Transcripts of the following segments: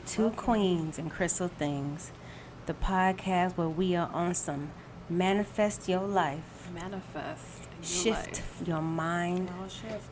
Two Queens and Crystal Things, the podcast where we are on some manifest your life, shift your mind,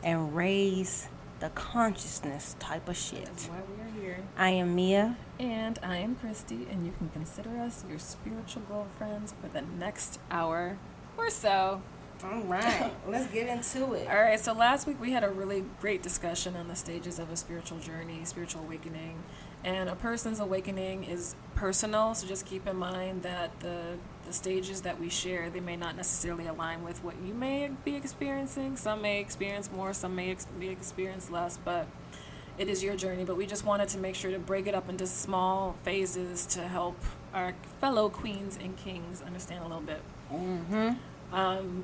and raise the consciousness type of shit. That's why we're here. I am Mia. And I am Christie, and you can consider us your spiritual girlfriends for the next hour or so. All right, let's get into it. All right, so last week we had a really great discussion on the stages of a spiritual journey, spiritual awakening. And a person's awakening is personal, so just keep in mind that the stages that we share, they may not necessarily align with what you may be experiencing. Some may experience more, some may experience less, but it is your journey. But we just wanted to make sure to break it up into small phases to help our fellow queens and kings understand a little bit.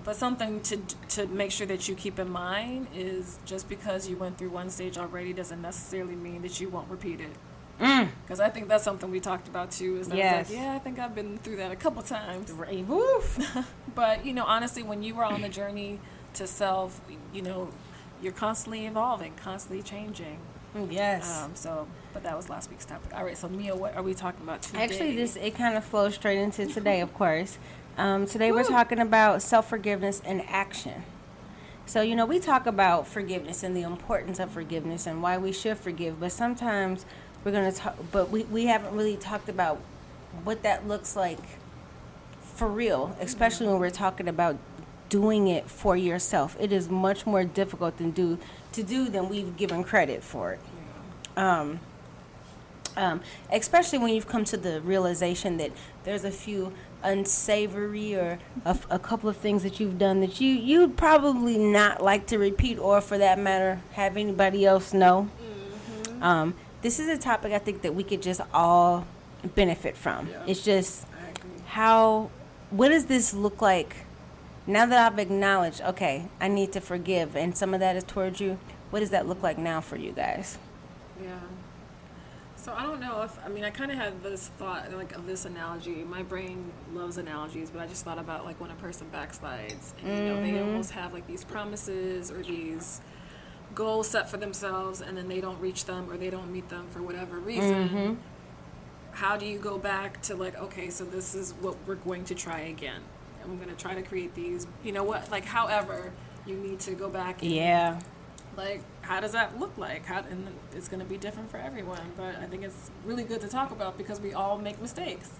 But something to make sure that you keep in mind is just because you went through one stage already doesn't necessarily mean that you won't repeat it. Because I think that's something we talked about too. Is that yes. I think I've been through that a couple times. Woof. But honestly, when you are on the journey to self, you're constantly evolving, constantly changing. Yes. But that was last week's topic. All right. So Mia, what are we talking about today? Actually, it kind of flows straight into today, of course. Today we're talking about self-forgiveness and action. So, we talk about forgiveness and the importance of forgiveness and why we should forgive, but sometimes we're going to talk, but we haven't really talked about what that looks like for real, especially when we're talking about doing it for yourself. It is much more difficult to do than we've given credit for it. Especially when you've come to the realization that there's a few unsavory or a couple of things that you've done that you'd probably not like to repeat, or for that matter have anybody else know. This is a topic I think that we could just all benefit from. Yeah. It's just what does this look like now that I've acknowledged, okay, I need to forgive, and some of that is towards you. What does that look like now for you guys? Yeah. So I don't know I kind of had this thought, of this analogy. My brain loves analogies, but I just thought about, when a person backslides. And, they almost have, these promises or these goals set for themselves, and then they don't reach them or they don't meet them for whatever reason. How do you go back to, okay, so this is what we're going to try again. I'm going to try to create these, however you need to go back and how does that look like? And it's going to be different for everyone, but I think it's really good to talk about because we all make mistakes.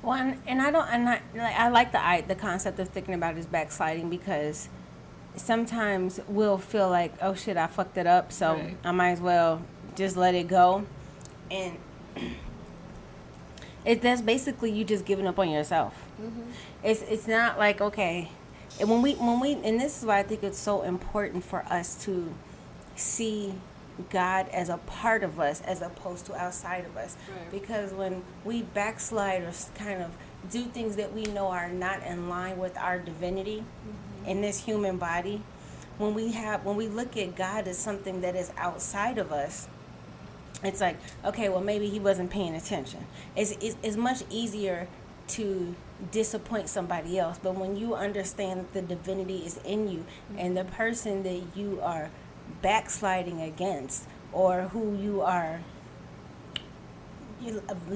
Well, I like the concept of thinking about is backsliding, because sometimes we'll feel like, oh shit, I fucked it up, so right. I might as well just let it go, and that's basically you just giving up on yourself. It's not like, okay, and when we and this is why I think it's so important for us to see God as a part of us as opposed to outside of us. Right. Because when we backslide or kind of do things that we know are not in line with our divinity in this human body, when we look at God as something that is outside of us, it's like, okay, well, maybe he wasn't paying attention. It's much easier to disappoint somebody else, but when you understand that the divinity is in you, and the person that you are backsliding against, or who you are,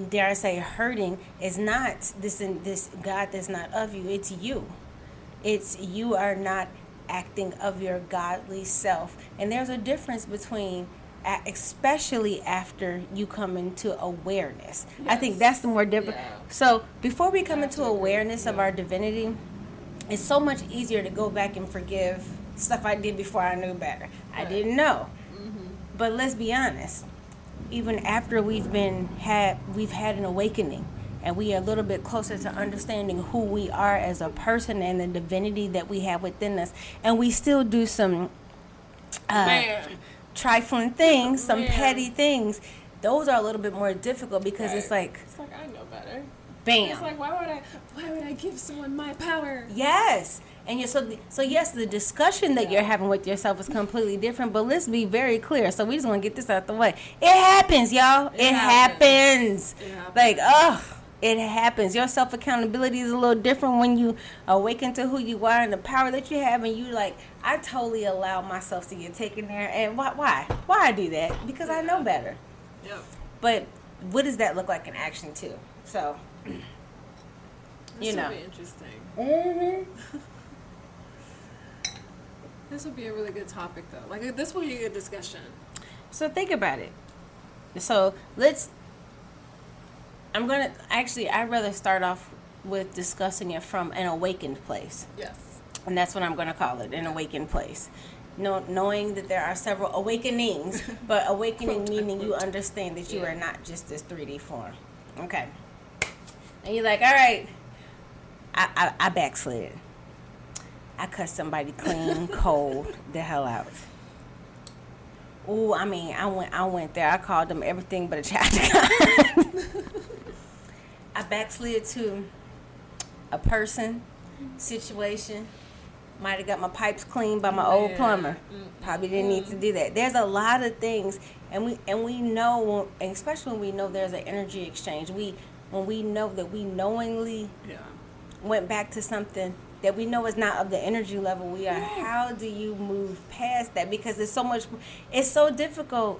dare I say, hurting, is not this God that's not of you. It's you. It's you are not acting of your godly self, and there's a difference between, especially after you come into awareness. Yes. I think that's the more different. Yeah. So before we come into awareness of our divinity, it's so much easier to go back and forgive stuff I did before I knew better. Right. I didn't know. But let's be honest, even after we've had an awakening and we are a little bit closer to understanding who we are as a person and the divinity that we have within us, and we still do some trifling things, some petty things, those are a little bit more difficult, because it's like I know better. Bam. It's like, why would I give someone my power? Yes. And so yes, the discussion that you're having with yourself is completely different, but let's be very clear. So we just want to get this out the way. It happens, y'all. It happens. It happens. Your self-accountability is a little different when you awaken to who you are and the power that you have, and you I totally allow myself to get taken there. And why I do that? Because I know better. Yep. But what does that look like in action too? So, This would be interesting. Mm-hmm. This would be a really good topic, though. Like, this would be a good discussion. So think about it. So I'd rather start off with discussing it from an awakened place. Yes. And that's what I'm going to call it, an awakened place. Knowing that there are several awakenings, but awakening meaning you understand that you are not just this 3D form. Okay. And you're like, all right, I backslid. I cut somebody clean, cold, the hell out. Ooh, I mean, I went there. I called them everything but a child of God. I backslid to a person, situation. Might have got my pipes cleaned by my old plumber. Probably didn't need to do that. There's a lot of things, and we know, and especially when we know there's an energy exchange. When we know that we knowingly went back to something that we know is not of the energy level we are. How do you move past that? Because it's so difficult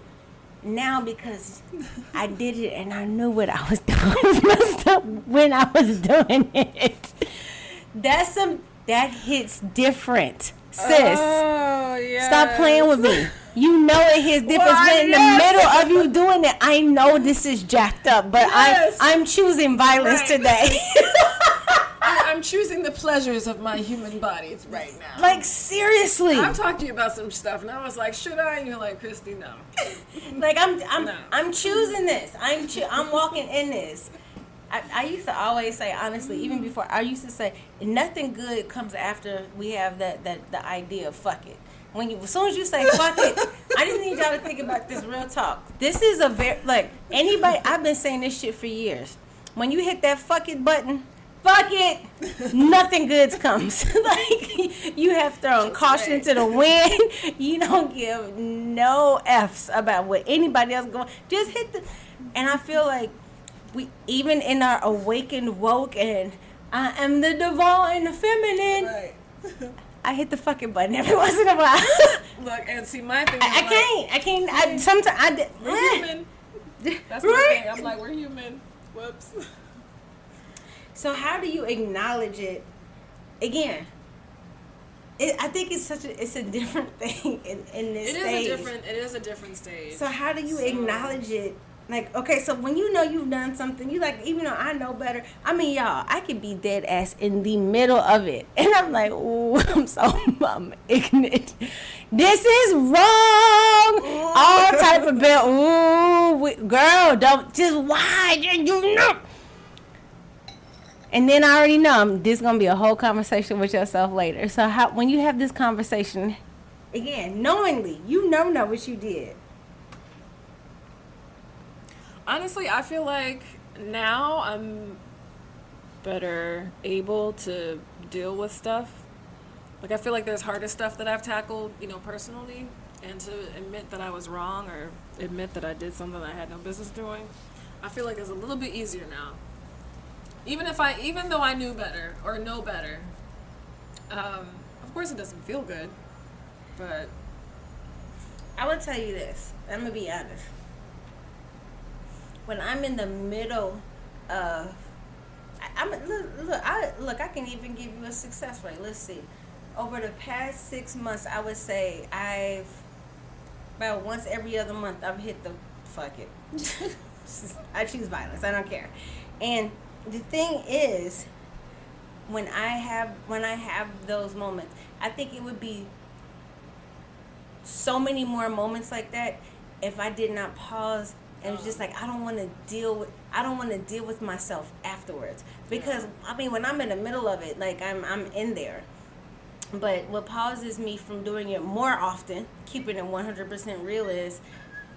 now because I did it and I knew what I was doing. I was messed up when I was doing it. That hits different, sis. Oh, yeah. Stop playing with me. You know it hits different when in the middle of you doing it. I know this is jacked up, but I'm choosing violence today. I'm choosing the pleasures of my human bodies right now. Like, seriously. I've talked to you about some stuff, and I was like, should I? And you're like, Christy, no. Like, I'm choosing this. I'm walking in this. I used to always say, honestly, even before, I used to say, nothing good comes after we have the idea of fuck it. As soon as you say fuck it, I just need y'all to think about this real talk. This is anybody, I've been saying this shit for years. When you hit that fuck it button, fuck it, nothing good comes. Like, you have thrown caution to the wind. You don't give no F's about what anybody else going. Just hit and I feel like we, even in our awakened, woke, and I am the divine, the feminine. Right. I hit the fucking button every once in a while. Look, and see, my thing is I can't. Sometimes we're human. That's my thing. I'm like, we're human. Whoops. So how do you acknowledge it? Again, I think it's a different thing in this stage. It is a different stage. So how do you acknowledge it? Like, okay, so when you know you've done something, you like, even though I know better, I mean, y'all, I could be dead ass in the middle of it. And I'm like, ooh, I'm ignorant. This is wrong. All type of girl, don't, just why? You know. And then I already know this is going to be a whole conversation with yourself later. So when you have this conversation, again, knowingly, you know what you did. Honestly, I feel like now I'm better able to deal with stuff. Like, I feel like there's harder stuff that I've tackled, personally, and to admit that I was wrong or admit that I did something I had no business doing, I feel like it's a little bit easier now. Even though I knew better or know better, of course it doesn't feel good, but I will tell you this. I'm gonna be honest. When I'm in the middle of, I can even give you a success rate. Let's see. Over the past 6 months, I would say about once every other month, I've hit the fuck it. I choose violence. I don't care. And the thing is, when I have those moments, I think it would be so many more moments like that if I did not pause. And it's just like, I don't want to deal with myself afterwards, because I mean, when I'm in the middle of it, like I'm in there. But what pauses me from doing it more often, keeping it 100% real, is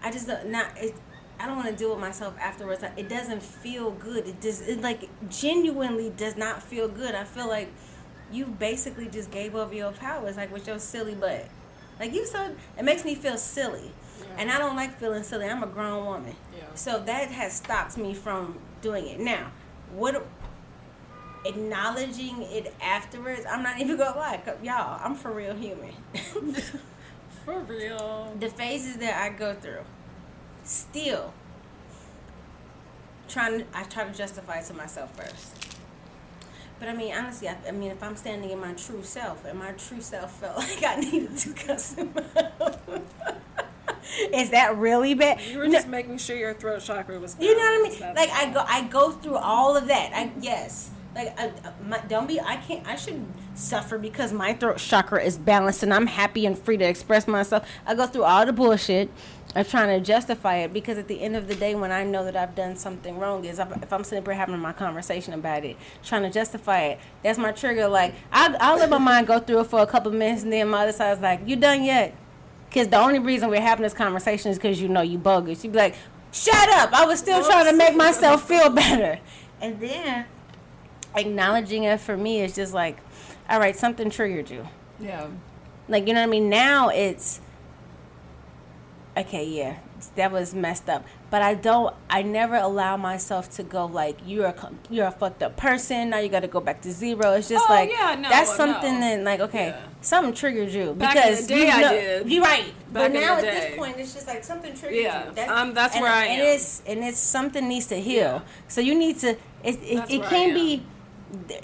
I don't want to deal with myself afterwards. It doesn't feel good. It genuinely does not feel good. I feel like you basically just gave up your powers, like with your silly butt. Like it makes me feel silly. And I don't like feeling silly. I'm a grown woman. Yeah. So that has stopped me from doing it. Now, acknowledging it afterwards, I'm not even going to lie. Y'all, I'm for real human. For real. The phases that I go through, still, I try to justify it to myself first. But I mean, honestly, I mean, if I'm standing in my true self, and my true self felt like I needed to cuss him out, is that really bad? You were just making sure your throat chakra was down. You know what I mean? Like I go through all of that. I should suffer because my throat chakra is balanced and I'm happy and free to express myself. I go through all the bullshit of trying to justify it, because at the end of the day, when I know that I've done something wrong, is if I'm sitting there having my conversation about it, trying to justify it, that's my trigger. Like, I'll let my mind go through it for a couple of minutes, and then my other side is like, you done yet? Because the only reason we're having this conversation is because you bogus. You'd be like, shut up, I was still trying to make myself feel better. And then acknowledging it for me is just like, all right, something triggered you. Yeah. Like, you know what I mean? Now it's, okay, yeah, that was messed up. But I never allow myself to go like, you're a fucked up person, now you got to go back to zero. It's just that's something that, like, okay, something triggered you. Back because in the day, I did. You're right. Back but now at day. this point, it's just like something triggered you. That's where I am. And it's something needs to heal. Yeah. So you need to, it can't be,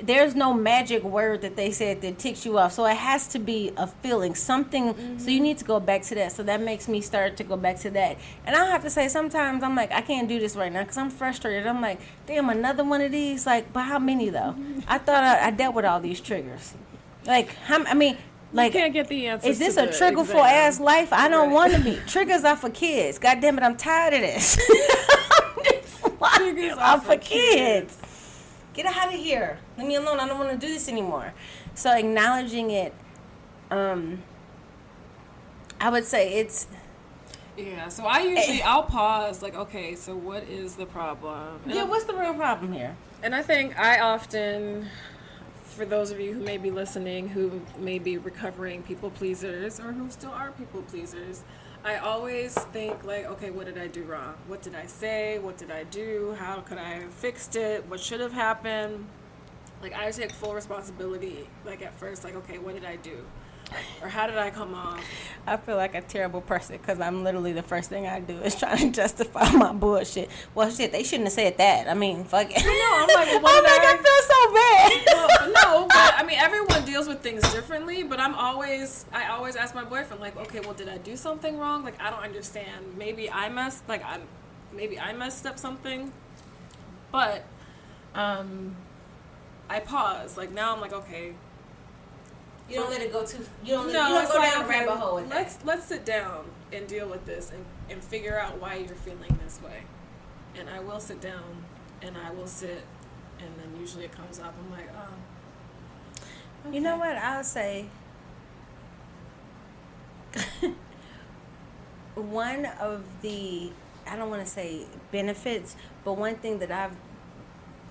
there's no magic word that they said that ticks you off. So it has to be a feeling, something. Mm-hmm. So you need to go back to that. So that makes me start to go back to that. And I have to say, sometimes I'm like, I can't do this right now because I'm frustrated. I'm like, damn, another one of these. Like, but how many though? Mm-hmm. I thought I dealt with all these triggers. Like, you can't get the answers. Is this a triggerful ass life? I don't want to be. Triggers are for kids. God damn it, I'm tired of this. Triggers are for kids. Get out of here. Leave me alone. I don't want to do this anymore. So acknowledging it, I would say it's... Yeah, so I'll pause, like, okay, so what is the problem? And what's the real problem here? And I think I often, for those of you who may be listening, who may be recovering people pleasers, or who still are people pleasers, I always think, like, okay, what did I do wrong? What did I say? What did I do? How could I have fixed it? What should have happened? Like, I take full responsibility, like, at first, like, okay, what did I do? Or how did I come off? I feel like a terrible person because I'm literally, the first thing I do is try to justify my bullshit. Well, shit, they shouldn't have said that. I mean, fuck it. I know, I'm like, well, I feel so bad. No, but I mean, everyone deals with things differently, but I always ask my boyfriend, like, okay, well, did I do something wrong? Like, I don't understand. Maybe I messed up something, but I pause. Like, now I'm like, okay. You don't let it go too. You don't go down a rabbit hole with that. Let's sit down and deal with this and figure out why you're feeling this way. And I will sit down and I will sit, and then usually it comes up. I'm like, oh. Okay. You know what I'll say? One of the, I don't want to say benefits, but one thing that I've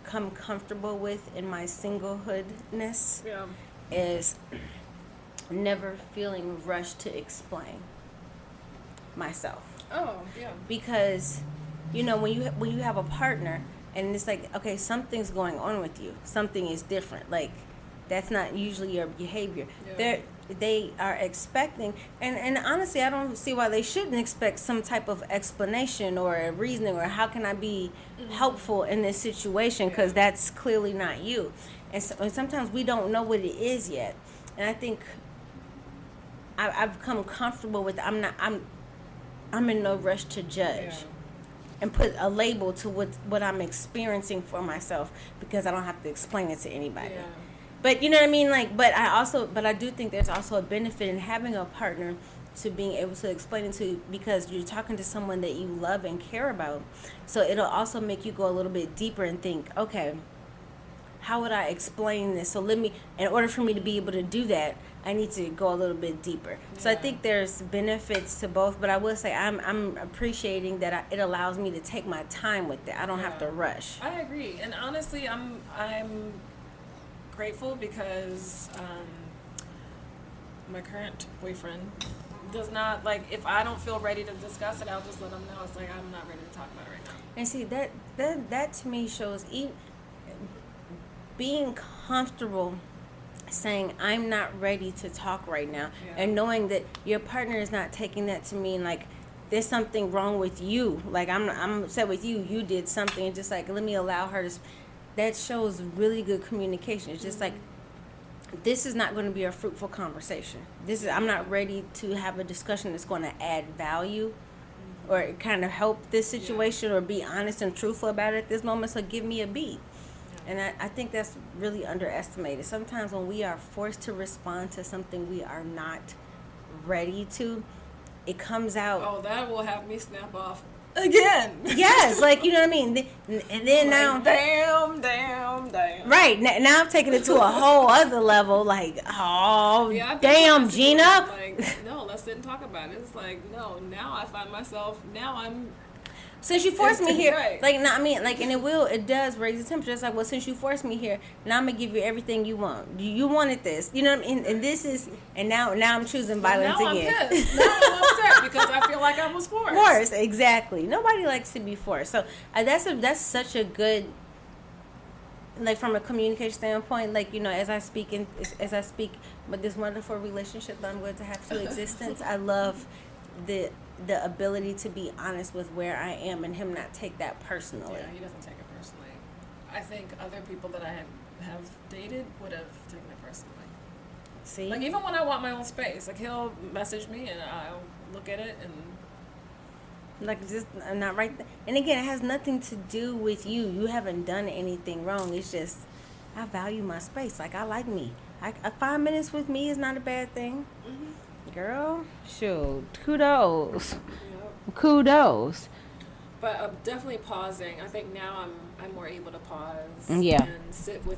come comfortable with in my singlehoodness is never feeling rushed to explain myself. Oh, yeah. Because, you know, when you have a partner and it's like, okay, something's going on with you. Something is different. Like, that's not usually your behavior. Yeah. They are expecting, and honestly, I don't see why they shouldn't expect some type of explanation or a reasoning or how can I be helpful in this situation, because that's clearly not you. And sometimes we don't know what it is yet. And I think I've come comfortable with I'm in no rush to judge and put a label to what I'm experiencing for myself, because I don't have to explain it to anybody. Yeah. But you know what I mean? Like, but I do think there's also a benefit in having a partner, to being able to explain it to, because you're talking to someone that you love and care about. So it'll also make you go a little bit deeper and think, okay, how would I explain this? So in order for me to be able to do that, I need to go a little bit deeper. Yeah. So I think there's benefits to both, but I will say I'm appreciating that it allows me to take my time with it. I don't have to rush. I agree. And honestly, I'm grateful because my current boyfriend does not, like, if I don't feel ready to discuss it, I'll just let him know. It's like, I'm not ready to talk about it right now. And see, that to me shows being comfortable saying I'm not ready to talk right now, and knowing that your partner is not taking that to mean like there's something wrong with you. Like, I'm upset with you. You did something. And just like, let me allow her to. That shows really good communication. It's just like, this is not going to be a fruitful conversation. I'm not ready to have a discussion that's going to add value or kind of help this situation or be honest and truthful about it at this moment. So give me a beat. And I think that's really underestimated. Sometimes when we are forced to respond to something we are not ready to, it comes out. Oh, that will have me snap off again. Yes, like, you know what I mean? And then like, now. Damn. Right. Now I'm taking it to a whole other level. Like, oh, yeah, damn, Gina. Like, no, let's sit and talk about it. It's like, no, now I find myself, Since you forced me here, right. like, no, I mean, like, and it does raise the temperature. It's like, well, since you forced me here, now I'm gonna give you everything you want. You wanted this, you know what I mean? And this is, and now I'm choosing violence again. I'm pissed. Now I'm upset because I feel like I was forced. Forced, exactly. Nobody likes to be forced. So that's such a good, like, from a communication standpoint, like, you know, as I speak with this wonderful relationship that I'm going to have to existence, I love the ability to be honest with where I am and him not take that personally. Yeah, he doesn't take it personally. I think other people that I have dated would have taken it personally. See? Like, even when I want my own space, like, he'll message me and I'll look at it and... Like, just not right there. And again, it has nothing to do with you. You haven't done anything wrong. It's just, I value my space. Like, I like me. 5 minutes with me is not a bad thing. Mm-hmm. Girl, shoot, kudos. Yep. Kudos. But definitely pausing. I think now I'm more able to pause and sit with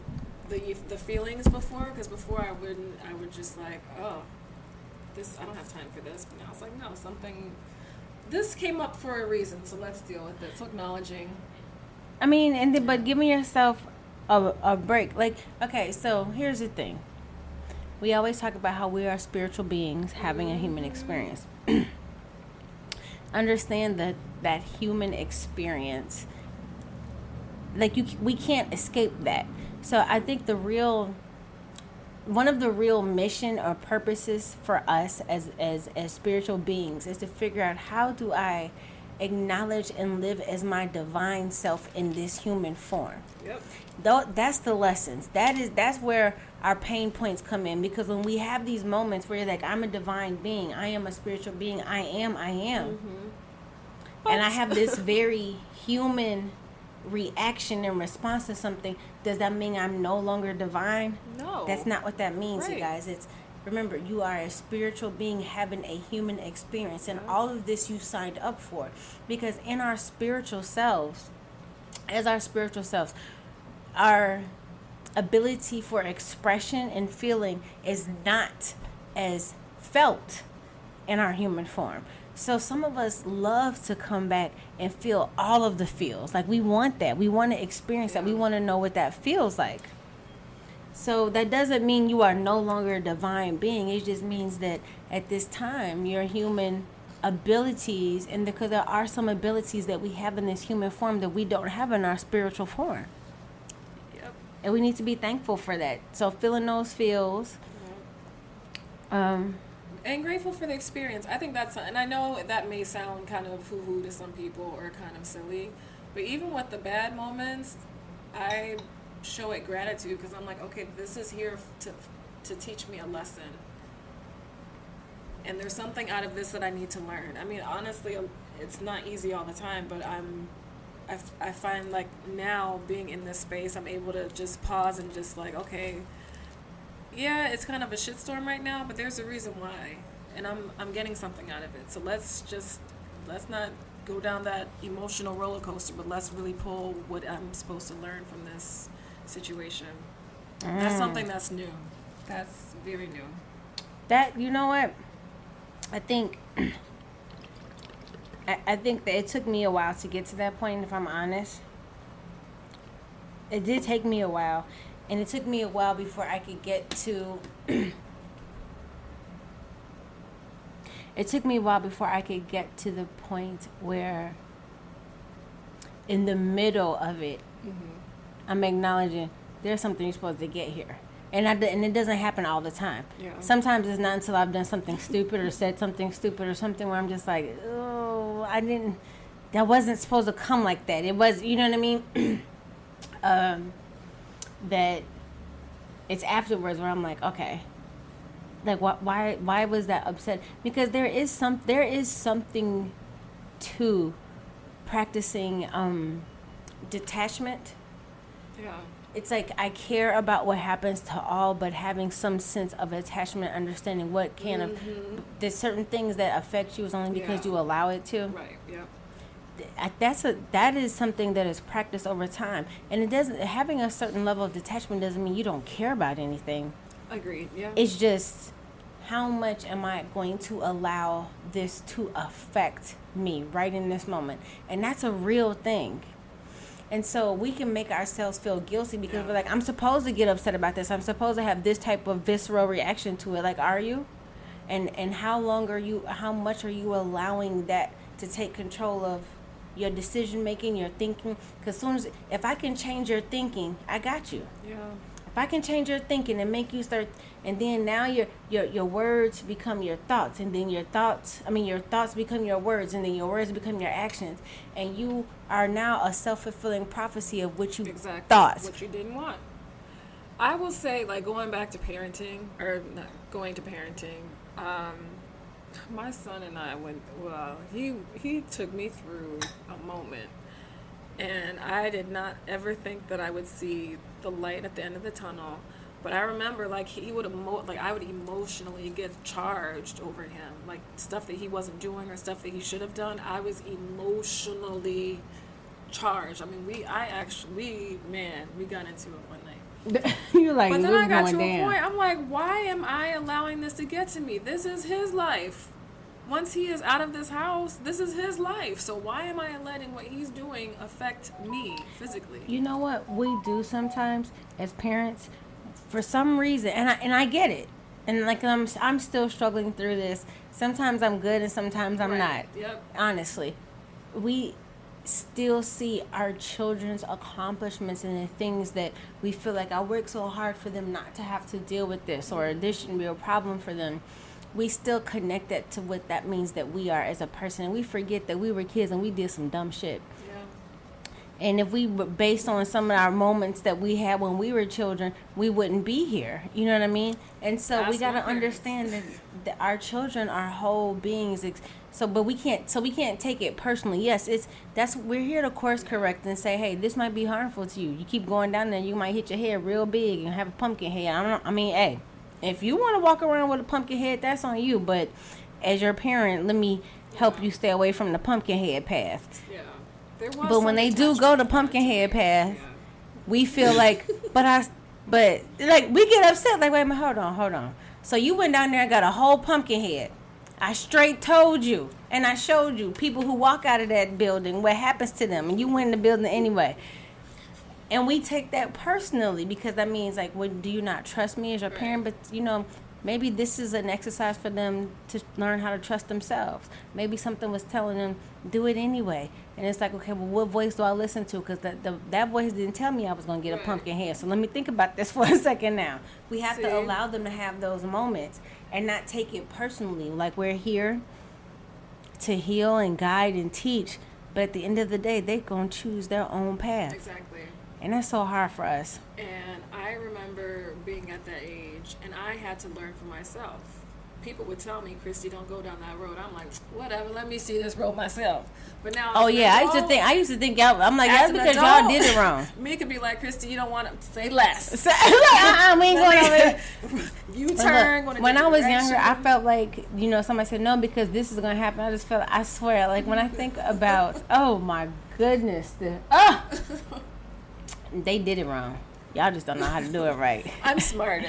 the feelings before. Because before I would just like, oh, this, I don't have time for this. But now it's like, no, this came up for a reason, so let's deal with it. So acknowledging. I mean, but giving yourself a break. Like, okay, so here's the thing. We always talk about how we are spiritual beings having a human experience. Understand that human experience, like, we can't escape that. So I think one of the real mission or purposes for us as spiritual beings is to figure out, how do I acknowledge and live as my divine self in this human form? Yep. That's the lessons. That's where our pain points come in, because when we have these moments where you're like, I'm a divine being, I am a spiritual being, I am. Mm-hmm. And I have this very human reaction and response to something. Does that mean I'm no longer divine? No. That's not what that means, right. You guys. It's, remember, you are a spiritual being having a human experience, and all of this you signed up for. Because in our spiritual selves, our ability for expression and feeling is not as felt in our human form. So some of us love to come back and feel all of the feels. Like, we want that. We want to experience that. We want to know what that feels like. So that doesn't mean you are no longer a divine being. It just means that at this time, your human abilities, and because there are some abilities that we have in this human form that we don't have in our spiritual form. Yep. And we need to be thankful for that. So feeling those feels. And grateful for the experience. I think that's, and I know that may sound kind of hoo-hoo to some people or kind of silly, but even with the bad moments, I show it gratitude, because I'm like, okay, this is here to teach me a lesson. And there's something out of this that I need to learn. I mean, honestly, it's not easy all the time, but I find, like, now being in this space, I'm able to just pause and just like, okay, yeah, it's kind of a shitstorm right now, but there's a reason why, and I'm getting something out of it. So let's not go down that emotional roller coaster, but let's really pull what I'm supposed to learn from this situation. That's something that's new. That's very new. That, you know what? I think that it took me a while to get to that point, if I'm honest. It did take me a while. And it took me a while before I could get to... It took me a while before I could get to the point where, in the middle of it, I'm acknowledging there's something you're supposed to get here. And it doesn't happen all the time. Yeah. Sometimes it's not until I've done something stupid or said something stupid or something where I'm just like, oh, I didn't, that wasn't supposed to come like that. It was, you know what I mean? That it's afterwards where I'm like, okay, like why was that upset? Because there is something to practicing detachment. Yeah. It's like I care about what happens to all, but having some sense of attachment, understanding what can of there's certain things that affect you is only because you allow it to. Right. Yeah. That is something that is practiced over time, and it doesn't, having a certain level of detachment doesn't mean you don't care about anything. Agreed. Yeah. It's just, how much am I going to allow this to affect me right in this moment? And that's a real thing. And so we can make ourselves feel guilty because we're like, I'm supposed to get upset about this. I'm supposed to have this type of visceral reaction to it. Like, are you? And how much are you allowing that to take control of your decision making, your thinking? Because if I can change your thinking, I got you. Yeah. If I can change your thinking and make you start, and then now your words become your thoughts, and then your thoughts become your words, and then your words become your actions, and you are now a self-fulfilling prophecy of what you thought. What you didn't want. I will say, like, going back to parenting, or not going to parenting, my son and I he took me through a moment, and I did not ever think that I would see the light at the end of the tunnel. But I remember, like, I would emotionally get charged over him, like stuff that he wasn't doing or stuff that he should have done. I was emotionally charged. I mean, we got into it one night. You're like, but then I got to a point, I'm like, why am I allowing this to get to me? This is his life. Once he is out of this house, this is his life. So why am I letting what he's doing affect me physically? You know what we do sometimes as parents, for some reason, and I get it, and like I'm still struggling through this. Sometimes I'm good and sometimes I'm not. Yep. Honestly, we still see our children's accomplishments and the things that we feel like I work so hard for them not to have to deal with this, or this shouldn't be a problem for them. We still connect that to what that means that we are as a person, and we forget that we were kids and we did some dumb shit. And if we were based on some of our moments that we had when we were children, we wouldn't be here. You know what I mean? And so we got to understand that our children are whole beings. But we can't take it personally. Yes, we're here to course correct and say, hey, this might be harmful to you. You keep going down there, you might hit your head real big and have a pumpkin head. Hey, if you want to walk around with a pumpkin head, that's on you. But as your parent, let me help you stay away from the pumpkin head path. Yeah. But when they do go to Pumpkinhead path, we feel like, but we get upset. Like, wait a minute, hold on. So you went down there and got a whole pumpkin head. I straight told you, and I showed you people who walk out of that building, what happens to them, and you went in the building anyway. And we take that personally because that means, like, do you not trust me as your parent? But, maybe this is an exercise for them to learn how to trust themselves. Maybe something was telling them, do it anyway. And it's like, okay, well, what voice do I listen to? Because that voice didn't tell me I was going to get a pumpkin head. So let me think about this for a second now. We have to allow them to have those moments and not take it personally. Like, we're here to heal and guide and teach. But at the end of the day, they're going to choose their own path. Exactly. And that's so hard for us. And I remember being at that age, and I had to learn for myself. People would tell me, Christy, don't go down that road. I'm like, whatever, let me see this road myself. But now, I used to think, I'm like, that's because y'all did it wrong. Me could be like, Christy, you don't want to say less. We ain't going over there. You turn. When I was younger, I felt like, somebody said no because this is going to happen. I swear, like, when I think about, oh my goodness, they did it wrong. Y'all just don't know how to do it right. I'm smarter.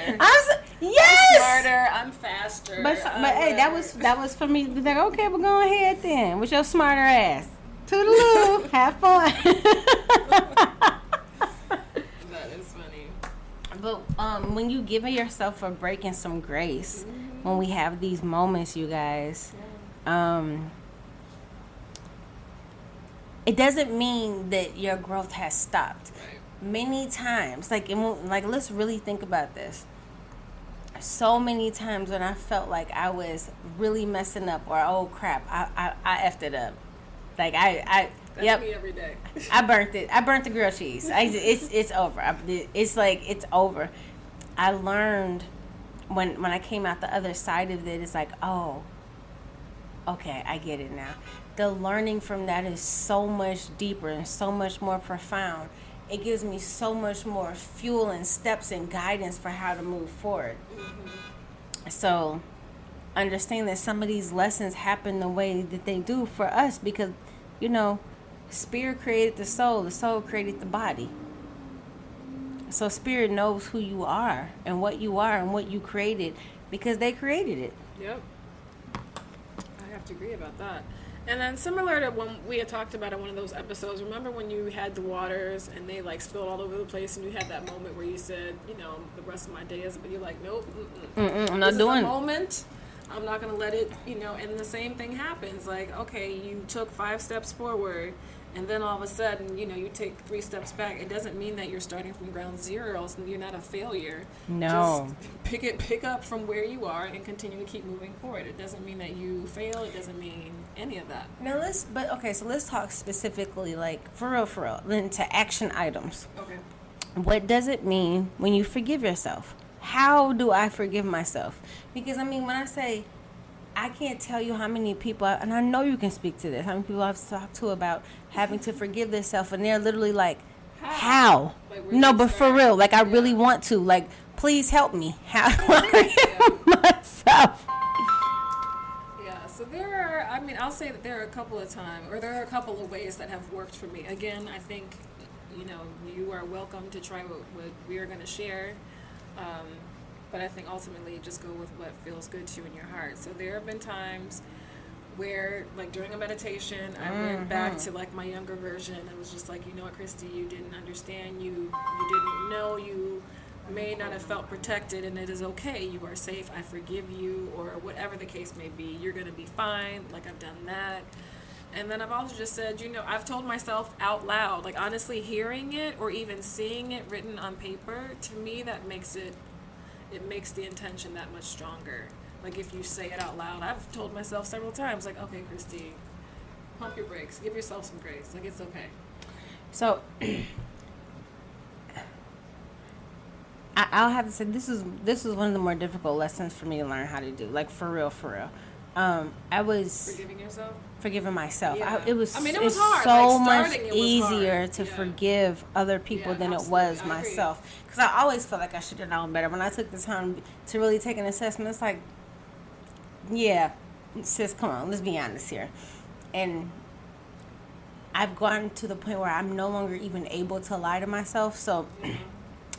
Yes. I'm smarter. I'm faster. But hey, that was for me to be like, okay, well, go ahead then with your smarter ass. Toodaloo. Have fun. That is funny. But when you give yourself a break and some grace, when we have these moments, you guys, it doesn't mean that your growth has stopped. Right. Many times, let's really think about this. So many times when I felt like I was really messing up, or oh crap, I effed it up. Like I That's yep. me every day. I burnt it. I burnt the grilled cheese. It's over. It's like it's over. I learned when I came out the other side of it. It's like, oh, okay, I get it now. The learning from that is so much deeper and so much more profound. It gives me so much more fuel and steps and guidance for how to move forward. So understand that some of these lessons happen the way that they do for us because, you know, spirit created the soul created the body. So spirit knows who you are and what you created because they created it. Yep. I have to agree about that. And then similar to when we had talked about in one of those episodes, remember when you had the waters and they like spilled all over the place and you had that moment where you said, you know, the rest of my day is, but you're like, nope, I'm not doing it. Moment. I'm not going to let it, you know, and the same thing happens. Like, okay, you took 5 steps forward and then all of a sudden, you know, you take 3 steps back. It doesn't mean that you're starting from ground zero, so you're not a failure. No. Just pick up from where you are and continue to keep moving forward. It doesn't mean that you fail. It doesn't mean any of that. Now let's talk specifically, like, for real, into action items. Okay. What does it mean when you forgive yourself? How do I forgive myself? Because, I mean, when I say, I can't tell you how many people, and I know you can speak to this, how many people I've talked to about having to forgive themselves, and they're literally like, how? Like, No, but for real, like, I really want to. Like, please help me. How do I forgive myself? Yeah, so I'll say that there are a couple of times, or there are a couple of ways that have worked for me. Again, I think, you know, you are welcome to try what we are going to share. But I think ultimately just go with what feels good to you in your heart. So there have been times where, like during a meditation, I went back to like my younger version and was just like, you know what, Christy, you didn't understand, you didn't know, you may not have felt protected, and it is okay. You are safe. I forgive you, or whatever the case may be. You're going to be fine. Like, I've done that. And then I've also just said, you know, I've told myself out loud, like honestly hearing it or even seeing it written on paper, to me that makes it makes the intention that much stronger. Like if you say it out loud, I've told myself several times, like, okay, Christy, pump your brakes, give yourself some grace, like it's okay. So I'll have to say this is one of the more difficult lessons for me to learn how to do. Like for real. I was forgiving yourself, forgiving myself. Yeah. It was hard. so like, much easier hard. to forgive other people than it was myself. Because I always felt like I should have known better. When I took the time to really take an assessment, it's like, yeah, sis, come on, let's be honest here. And I've gotten to the point where I'm no longer even able to lie to myself. So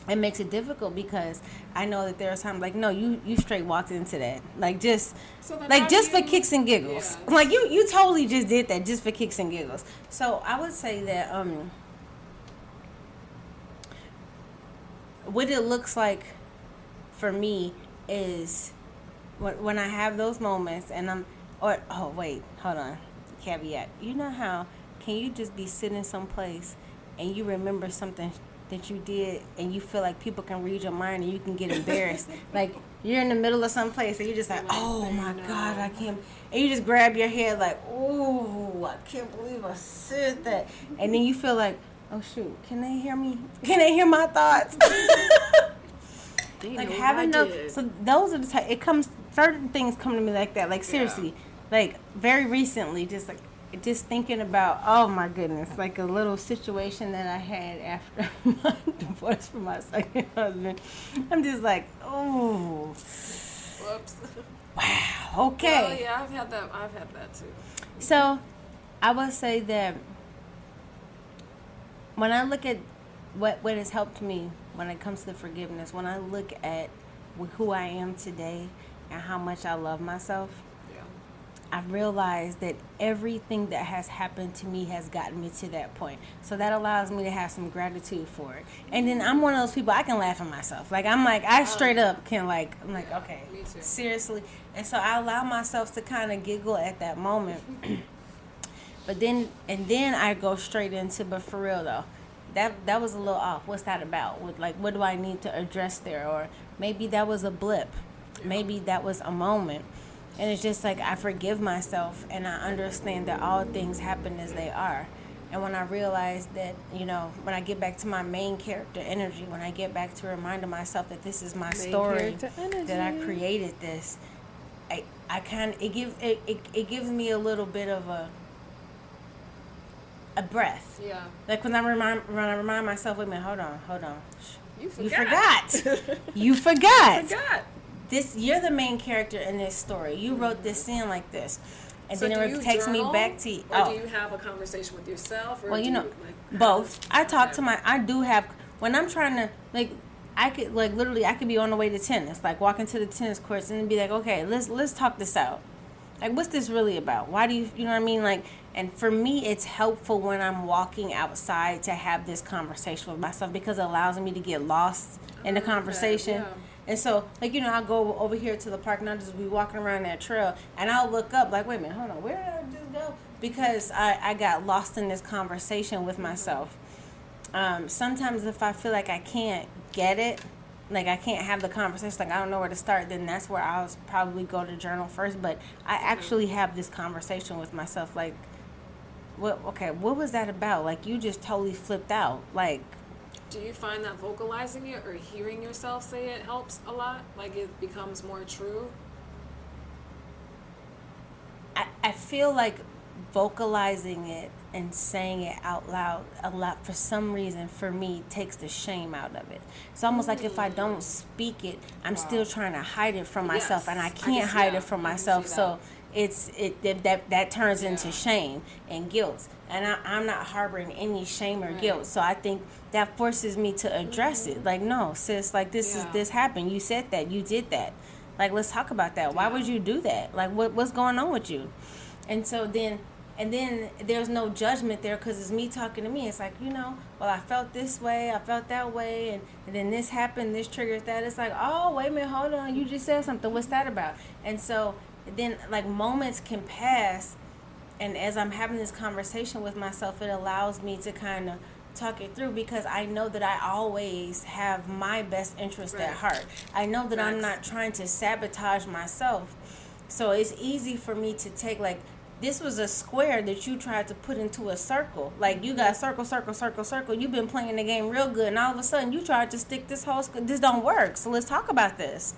it makes it difficult because I know that there are times like, no, you straight walked into that. Like just for kicks and giggles. Yeah. Like you totally just did that just for kicks and giggles. So I would say that what it looks like for me is when I have those moments and hold on, caveat. You know how can you just be sitting someplace and you remember something that you did and you feel like people can read your mind and you can get embarrassed? Like you're in the middle of some place and you're just like, oh my God, I can't, and you just grab your head like, oh, I can't believe I said that. And then you feel like, oh shoot, can they hear me? Can they hear my thoughts? Like having those, so those are the type, it comes, certain things come to me like that. Like seriously, like very recently, just thinking about, oh my goodness, like a little situation that I had after my divorce from my second husband. I'm just like, oh, whoops. Wow, okay. Well, yeah, I've had that too. So I would say that when I look at what has helped me when it comes to forgiveness, when I look at who I am today and how much I love myself, I've realized that everything that has happened to me has gotten me to that point. So that allows me to have some gratitude for it. And then I'm one of those people, I can laugh at myself. Like, I straight up can okay, seriously. And so I allow myself to kind of giggle at that moment. But then I go straight into, but for real though, that was a little off. What's that about? What do I need to address there? Or maybe that was a blip. Maybe that was a moment. And it's just like I forgive myself and I understand that all things happen as they are. And when I realize that, when I get back to my main character energy, when I get back to reminding myself that this is my story, that I created this, I kind of, it gives me a little bit of a breath. Yeah. Like when I remind myself, wait a minute, hold on. You forgot. You forgot. This, you're the main character in this story. You wrote this in like this. And so then it takes me back to or do you have a conversation with yourself? Or well, both. I talk to I do have, when I'm trying to, I could, literally, I could be on the way to tennis, walking to the tennis courts and be like, okay, let's talk this out. What's this really about? Why do you know what I mean? And for me, it's helpful when I'm walking outside to have this conversation with myself because it allows me to get lost in the conversation. Yeah. And so, I'll go over here to the park and I'll just be walking around that trail and I'll look up wait a minute, hold on, where did I just go? Because I got lost in this conversation with myself. Sometimes if I feel like I can't get it, I can't have the conversation, I don't know where to start, then that's where I'll probably go to journal first. But I actually have this conversation with myself, what was that about? You just totally flipped out. Do you find that vocalizing it or hearing yourself say it helps a lot? It becomes more true? I feel like vocalizing it and saying it out loud a lot, for some reason, for me, takes the shame out of it. It's almost like if I don't speak it, I'm still trying to hide it from myself, and I can't hide it from myself. So that turns into shame and guilt, and I'm not harboring any shame or guilt. So I think that forces me to address it. No, sis, this happened. You said that. You did that. Let's talk about that. Why would you do that? What's going on with you? And so then there's no judgment there because it's me talking to me. It's well, I felt this way, I felt that way, and then this happened, this triggered that. It's oh, wait a minute, hold on, you just said something. What's that about? And so then moments can pass, and as I'm having this conversation with myself, it allows me to kind of talk it through because I know that I always have my best interest at heart. I know that I'm not trying to sabotage myself. So it's easy for me to take this was a square that you tried to put into a circle. You got circle, circle, circle, circle. You've been playing the game real good, and all of a sudden you tried to stick this this don't work. So let's talk about this.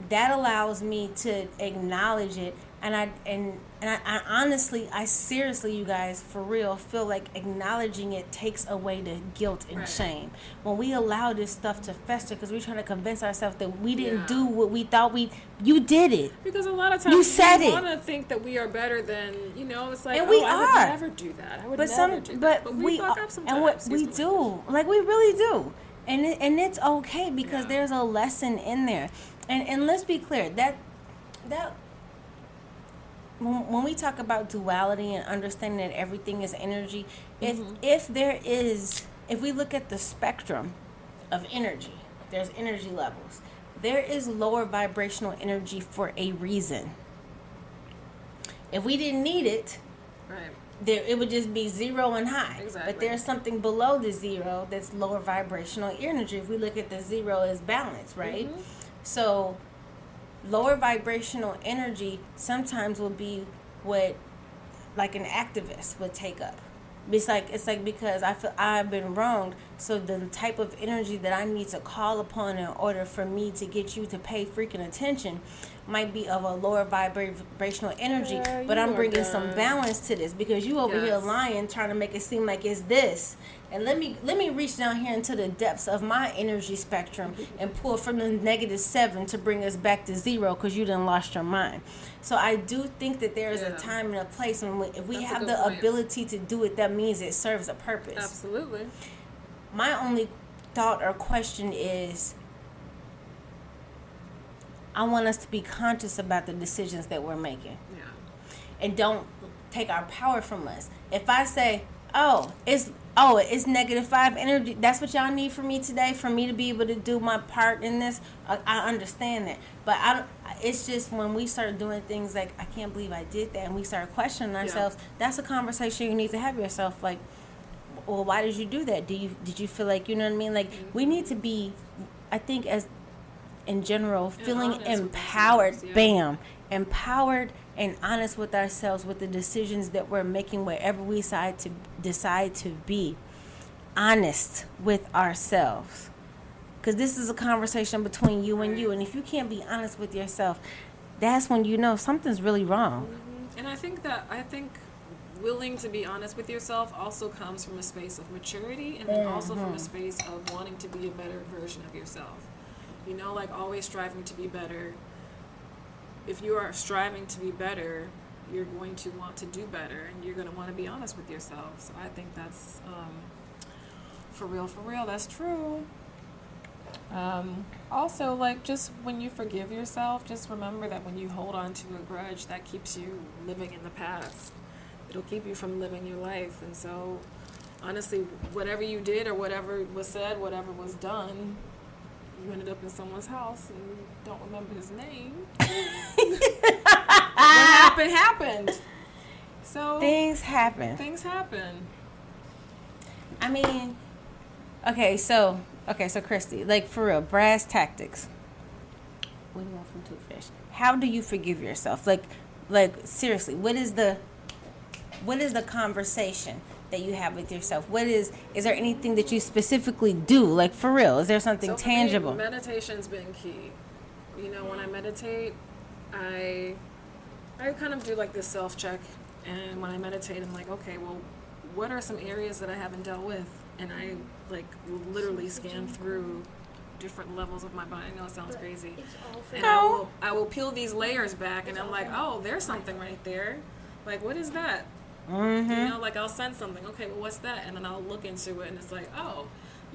That allows me to acknowledge it, and I honestly, I seriously, you guys, for real, feel like acknowledging it takes away the guilt and shame. When we allow this stuff to fester, because we're trying to convince ourselves that we didn't do what we thought you did it. Because a lot of times we want to think that we are better than, it's and we I would never do that. I would never do that. But we fuck up sometimes. And what we do, we really do. And it's okay because there's a lesson in there. And let's be clear, that when we talk about duality and understanding that everything is energy, if we look at the spectrum of energy, there's energy levels. There is lower vibrational energy for a reason. If we didn't need it, it would just be zero and high. Exactly. But there's something below the zero that's lower vibrational energy. If we look at the zero as balance, right? Mm-hmm. So lower vibrational energy sometimes will be what an activist would take up. It's like because I feel I've been wronged, so the type of energy that I need to call upon in order for me to get you to pay freaking attention might be of a lower vibrational energy, but I'm bringing some balance to this because you over here lying, trying to make it seem like it's this. And let me reach down here into the depths of my energy spectrum and pull from the -7 to bring us back to 0 because you done lost your mind. So I do think that there is a time and a place when if we have the ability to do it, that means it serves a purpose. Absolutely. My only thought or question is, I want us to be conscious about the decisions that we're making. Yeah. And don't take our power from us. If I say, it's -5 energy, that's what y'all need from me today, for me to be able to do my part in this, I understand that. But it's just when we start doing things like, I can't believe I did that, and we start questioning ourselves, that's a conversation you need to have yourself. Well, why did you do that? Did you feel like, you know what I mean? We need to be, I think, as in general, feeling empowered, empowered and honest with ourselves with the decisions that we're making wherever we decide to be honest with ourselves. Because this is a conversation between you and you. And if you can't be honest with yourself, that's when you know something's really wrong. And I think willing to be honest with yourself also comes from a space of maturity, and then also from a space of wanting to be a better version of yourself. You know, like always striving to be better. If you are striving to be better, you're going to want to do better, and you're going to want to be honest with yourself. So I think that's for real, that's true. Also, like, just when you forgive yourself, just remember that when you hold on to a grudge, that keeps you living in the past. It'll keep you from living your life. And so, honestly, whatever you did or whatever was said, whatever was done, you ended up in someone's house and you don't remember his name. What happened. So things happen. I mean, so Christy, like, for real, brass tactics. What do you want from Toothfish? How do you forgive yourself? Like seriously, what is the conversation that you have with yourself? Is there anything that you specifically do? Like, for real, is there something tangible? For me, meditation's been key. You know, when I meditate, I kind of do like this self-check, and when I meditate, I'm like, okay, well, what are some areas that I haven't dealt with? And I like literally scan through different levels of my body. I know it sounds crazy. And I will peel these layers back, and I'm like, oh, there's something right there. Like, what is that? Mm-hmm. You know, like, I'll sense something. Okay, well, what's that? And then I'll look into it, and it's like, oh,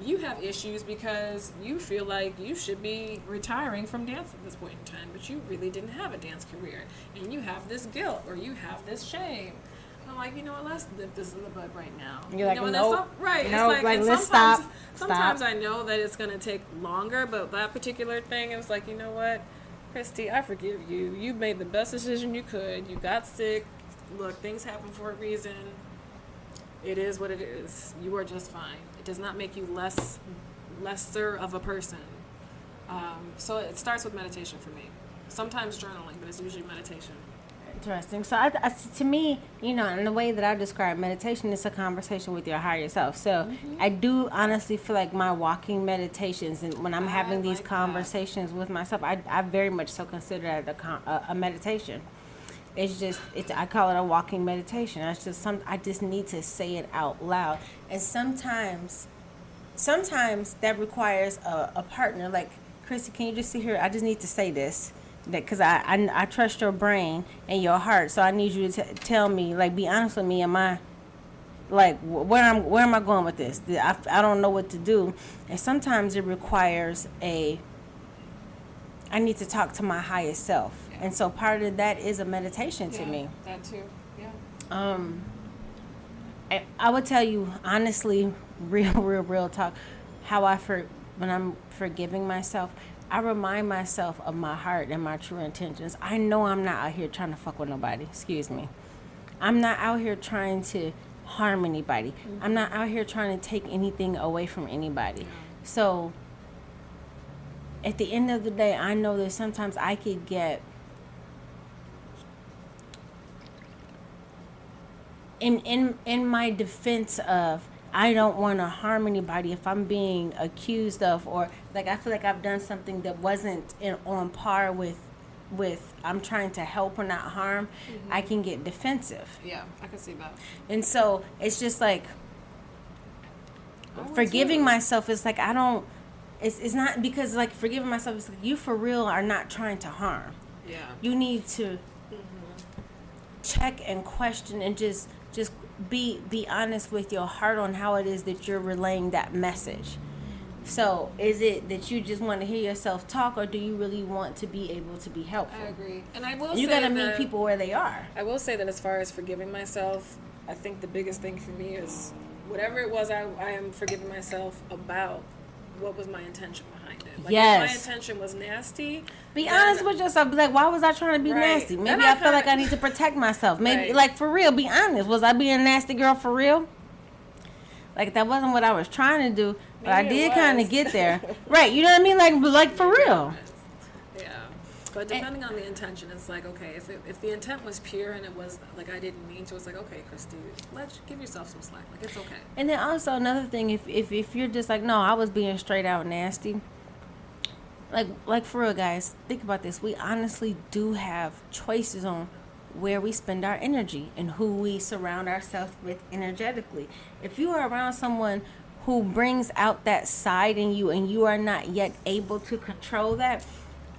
you have issues because you feel like you should be retiring from dance at this point in time, but you really didn't have a dance career, and you have this guilt or you have this shame. I'm like, you know what, let's nip this in the bud right now. You're like, no, right? No, it's like let's stop. Sometimes I know that it's going to take longer, but that particular thing, it was like, you know what, Christy, I forgive you. You made the best decision you could. You got sick. Look, things happen for a reason. It is what it is. You are just fine. It does not make you lesser of a person. So it starts with meditation for me. Sometimes journaling, but it's usually meditation. Interesting. So to me, you know, in the way that I describe meditation, it's a conversation with your higher self. So I do honestly feel like my walking meditations, and when I'm having these conversations with myself, I very much so consider that a meditation. I call it a walking meditation. I just need to say it out loud. And sometimes that requires a partner. Like, Chrissy, can you just sit here? I just need to say this. Because I trust your brain and your heart, so I need you to tell me, like, be honest with me. Am I, like, where am I going with this? I don't know what to do, and sometimes it requires I need to talk to my highest self, and so part of that is a meditation to me. That too, yeah. I would tell you honestly, real talk, how when I'm forgiving myself, I remind myself of my heart and my true intentions. I know I'm not out here trying to fuck with nobody. Excuse me. I'm not out here trying to harm anybody. Mm-hmm. I'm not out here trying to take anything away from anybody. Yeah. So at the end of the day, I know that sometimes I could get in my defense of, I don't want to harm anybody if I'm being accused of, or like I feel like I've done something that wasn't on par with I'm trying to help or not harm. Mm-hmm. I can get defensive. Yeah, I can see that. And so it's just like forgiving myself is like, it's not, because like forgiving myself is like, you for real are not trying to harm. Yeah. You need to check and question and just be honest with your heart on how it is that you're relaying that message. So is it that you just want to hear yourself talk, or do you really want to be able to be helpful? I agree. And I will you say gotta meet people where they are. I will say that as far as forgiving myself, I think the biggest thing for me is whatever it was I am forgiving myself about, what was my intention behind it? Like, yes. If my intention was nasty, be honest with yourself. Be like, why was I trying to be nasty? Maybe I feel like I need to protect myself. Maybe, like, for real, be honest. Was I being a nasty girl for real? Like, that wasn't what I was trying to do, but I did kind of get there. Right, you know what I mean? Like for real. Yeah. But depending on the intention, it's like, okay, if the intent was pure and it was like I didn't mean to, it's like, okay, Christy, let's give yourself some slack. Like, it's okay. And then also another thing, if you're just like, no, I was being straight out nasty. Like for real, guys, think about this. We honestly do have choices on where we spend our energy and who we surround ourselves with energetically. If you are around someone who brings out that side in you and you are not yet able to control that,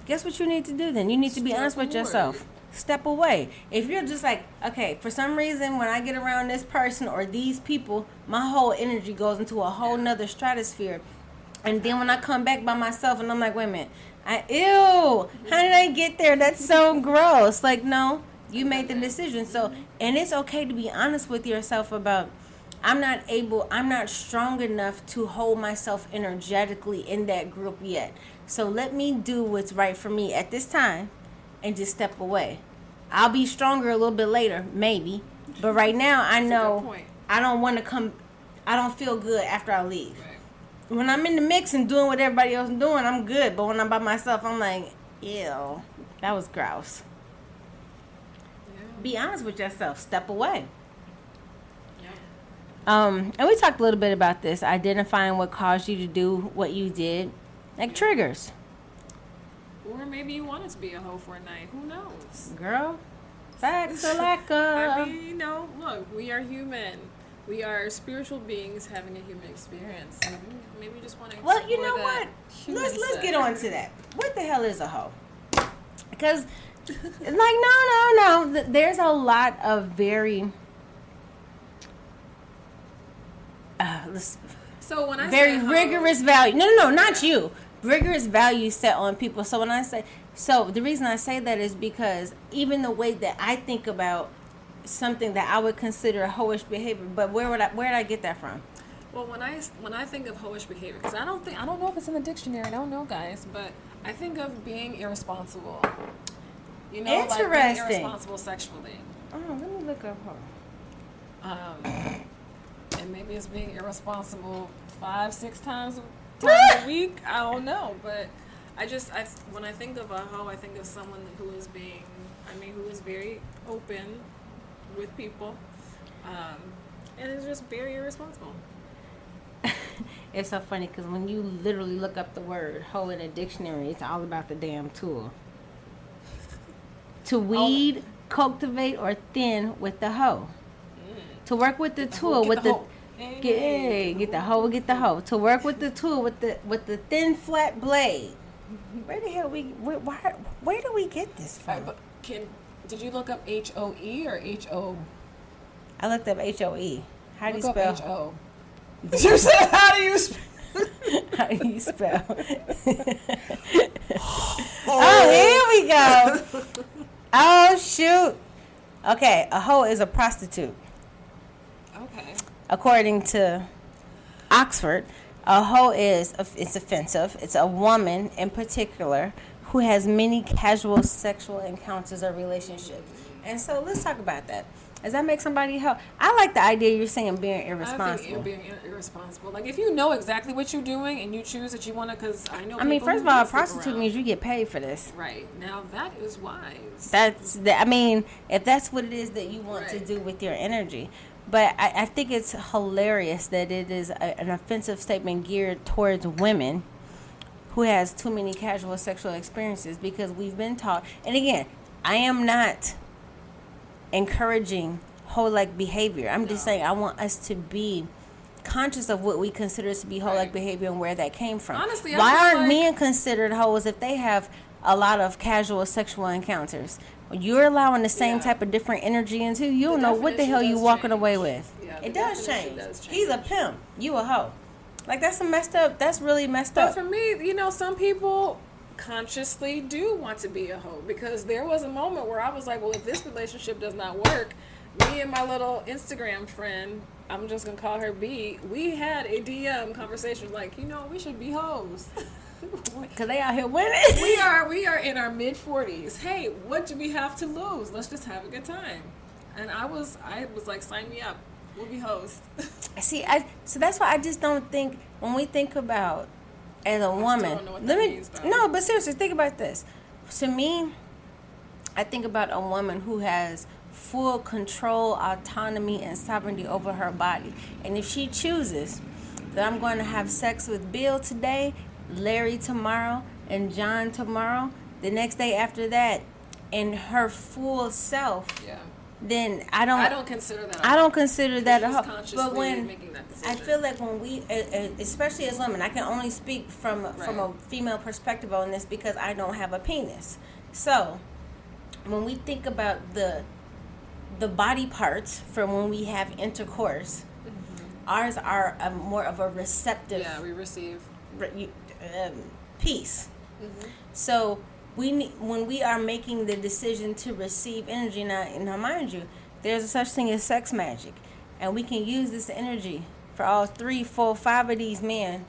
guess what you need to do then? You need to be honest with yourself. Step away. If you're just like, okay, for some reason when I get around this person or these people, my whole energy goes into a whole nother stratosphere. And then when I come back by myself and I'm like, wait a minute, ew, how did I get there? That's so gross. Like, no, you made the decision. So, and it's okay to be honest with yourself about, I'm not strong enough to hold myself energetically in that group yet. So let me do what's right for me at this time and just step away. I'll be stronger a little bit later, maybe. But right now, I know I don't want to come, I don't feel good after I leave. Right. When I'm in the mix and doing what everybody else is doing, I'm good. But when I'm by myself, I'm like, ew, that was gross. Yeah. Be honest with yourself. Step away. And we talked a little bit about this, identifying what caused you to do what you did, like triggers. Or maybe you wanted to be a hoe for a night. Who knows? Girl, facts or lack of. I mean, look, we are human. We are spiritual beings having a human experience. So maybe you just want to explore. Well, you know what? Let's get on to that. What the hell is a hoe? Because, no. There's a lot of very... so when I very say rigorous value. No, not you. Rigorous values set on people. So when I say, the reason I say that is because even the way that I think about something that I would consider a hoish behavior, but where did I get that from? Well, when I think of hoish behavior, because I don't know if it's in the dictionary. I don't know, guys, but I think of being irresponsible. You know, interesting. Like being irresponsible sexually. Oh, let me look up her. And maybe it's being irresponsible 5-6 times a week. I don't know, but when I think of a hoe, I think of someone who is very open with people, and is just very irresponsible. It's so funny because when you literally look up the word hoe in a dictionary, it's all about the damn tool. To weed, cultivate, or thin with the hoe. To work with the tool with the get the hoe. To work with the tool with the thin flat blade. Where the hell where do we get this from? Did you look up HOE or HO? I looked up HOE. How do you spell HO? You said how do you spell? How do you spell? Oh, here we go. Oh shoot. Okay, a hoe is a prostitute. Okay. According to Oxford, a hoe it's offensive. It's a woman in particular who has many casual sexual encounters or relationships. And so let's talk about that. Does that make somebody a hoe? I like the idea you're saying being irresponsible. I think you're being irresponsible. Like if you know exactly what you're doing and you choose that you want to, because I know. I mean, first of all, a prostitute means you get paid for this. Right. Now that is wise. If that's what it is that you want to do with your energy. But I think it's hilarious that it is an offensive statement geared towards women who has too many casual sexual experiences, because we've been taught. And again, I am not encouraging hoe-like behavior. I'm just saying I want us to be conscious of what we consider to be hoe-like behavior and where that came from. Honestly, why aren't men considered hoes if they have a lot of casual sexual encounters? When you're allowing the same type of different energy into you, don't know what the hell you walking away with. Yeah, it does change. He's a pimp. You a hoe. Like that's messed up. That's really messed up. But for me, some people consciously do want to be a hoe, because there was a moment where I was like, well, if this relationship does not work, me and my little Instagram friend, I'm just gonna call her B, we had a DM conversation like, we should be hoes. Because they out here winning. We are in our mid-40s. Hey, what do we have to lose? Let's just have a good time. And I was like, sign me up. We'll be hoes. See, so that's why I just don't think, when we think about as a woman, I still don't know what that means, though. No, but seriously, think about this. to me, I think about a woman who has full control, autonomy, and sovereignty over her body. And if she chooses that I'm going to have sex with Bill today, Larry tomorrow, and John tomorrow, the next day after that, in her full self, Yeah. then I don't consider that. I don't consider that a She's hoe. consciously But when making that decision. I feel like when we, especially as women, I can only speak from a Right. female perspective on this because I don't have a penis. So when we think about the body parts from when we have intercourse, ours are more of a receptive. Yeah, we receive. Piece. So when we are making the decision to receive energy, now mind you, there's a such thing as sex magic, and we can use this energy for all 3, 4, 5 of these men,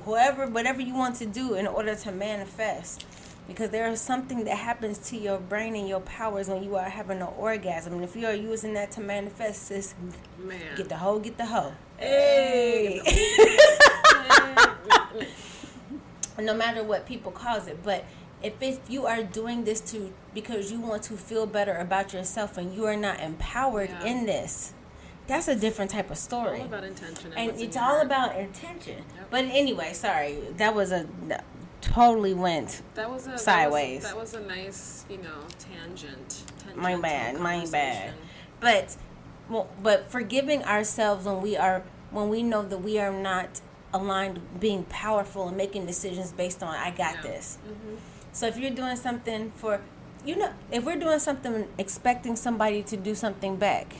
whatever you want to do in order to manifest. Because there is something that happens to your brain and your powers when you are having an orgasm, and if you are using that to manifest, sis, Man. get the hoe. Hey. No matter what people calls it, but if you are doing this because you want to feel better about yourself and you are not empowered in this, that's a different type of story. All about intention, and what's in it's your all heart. about intention. Yep. But anyway, sorry, that was totally went sideways. That was a nice, tangent. My bad. But forgiving ourselves when we know that we are not aligned, being powerful and making decisions based on I got this. So if you're doing something if we're doing something expecting somebody to do something back,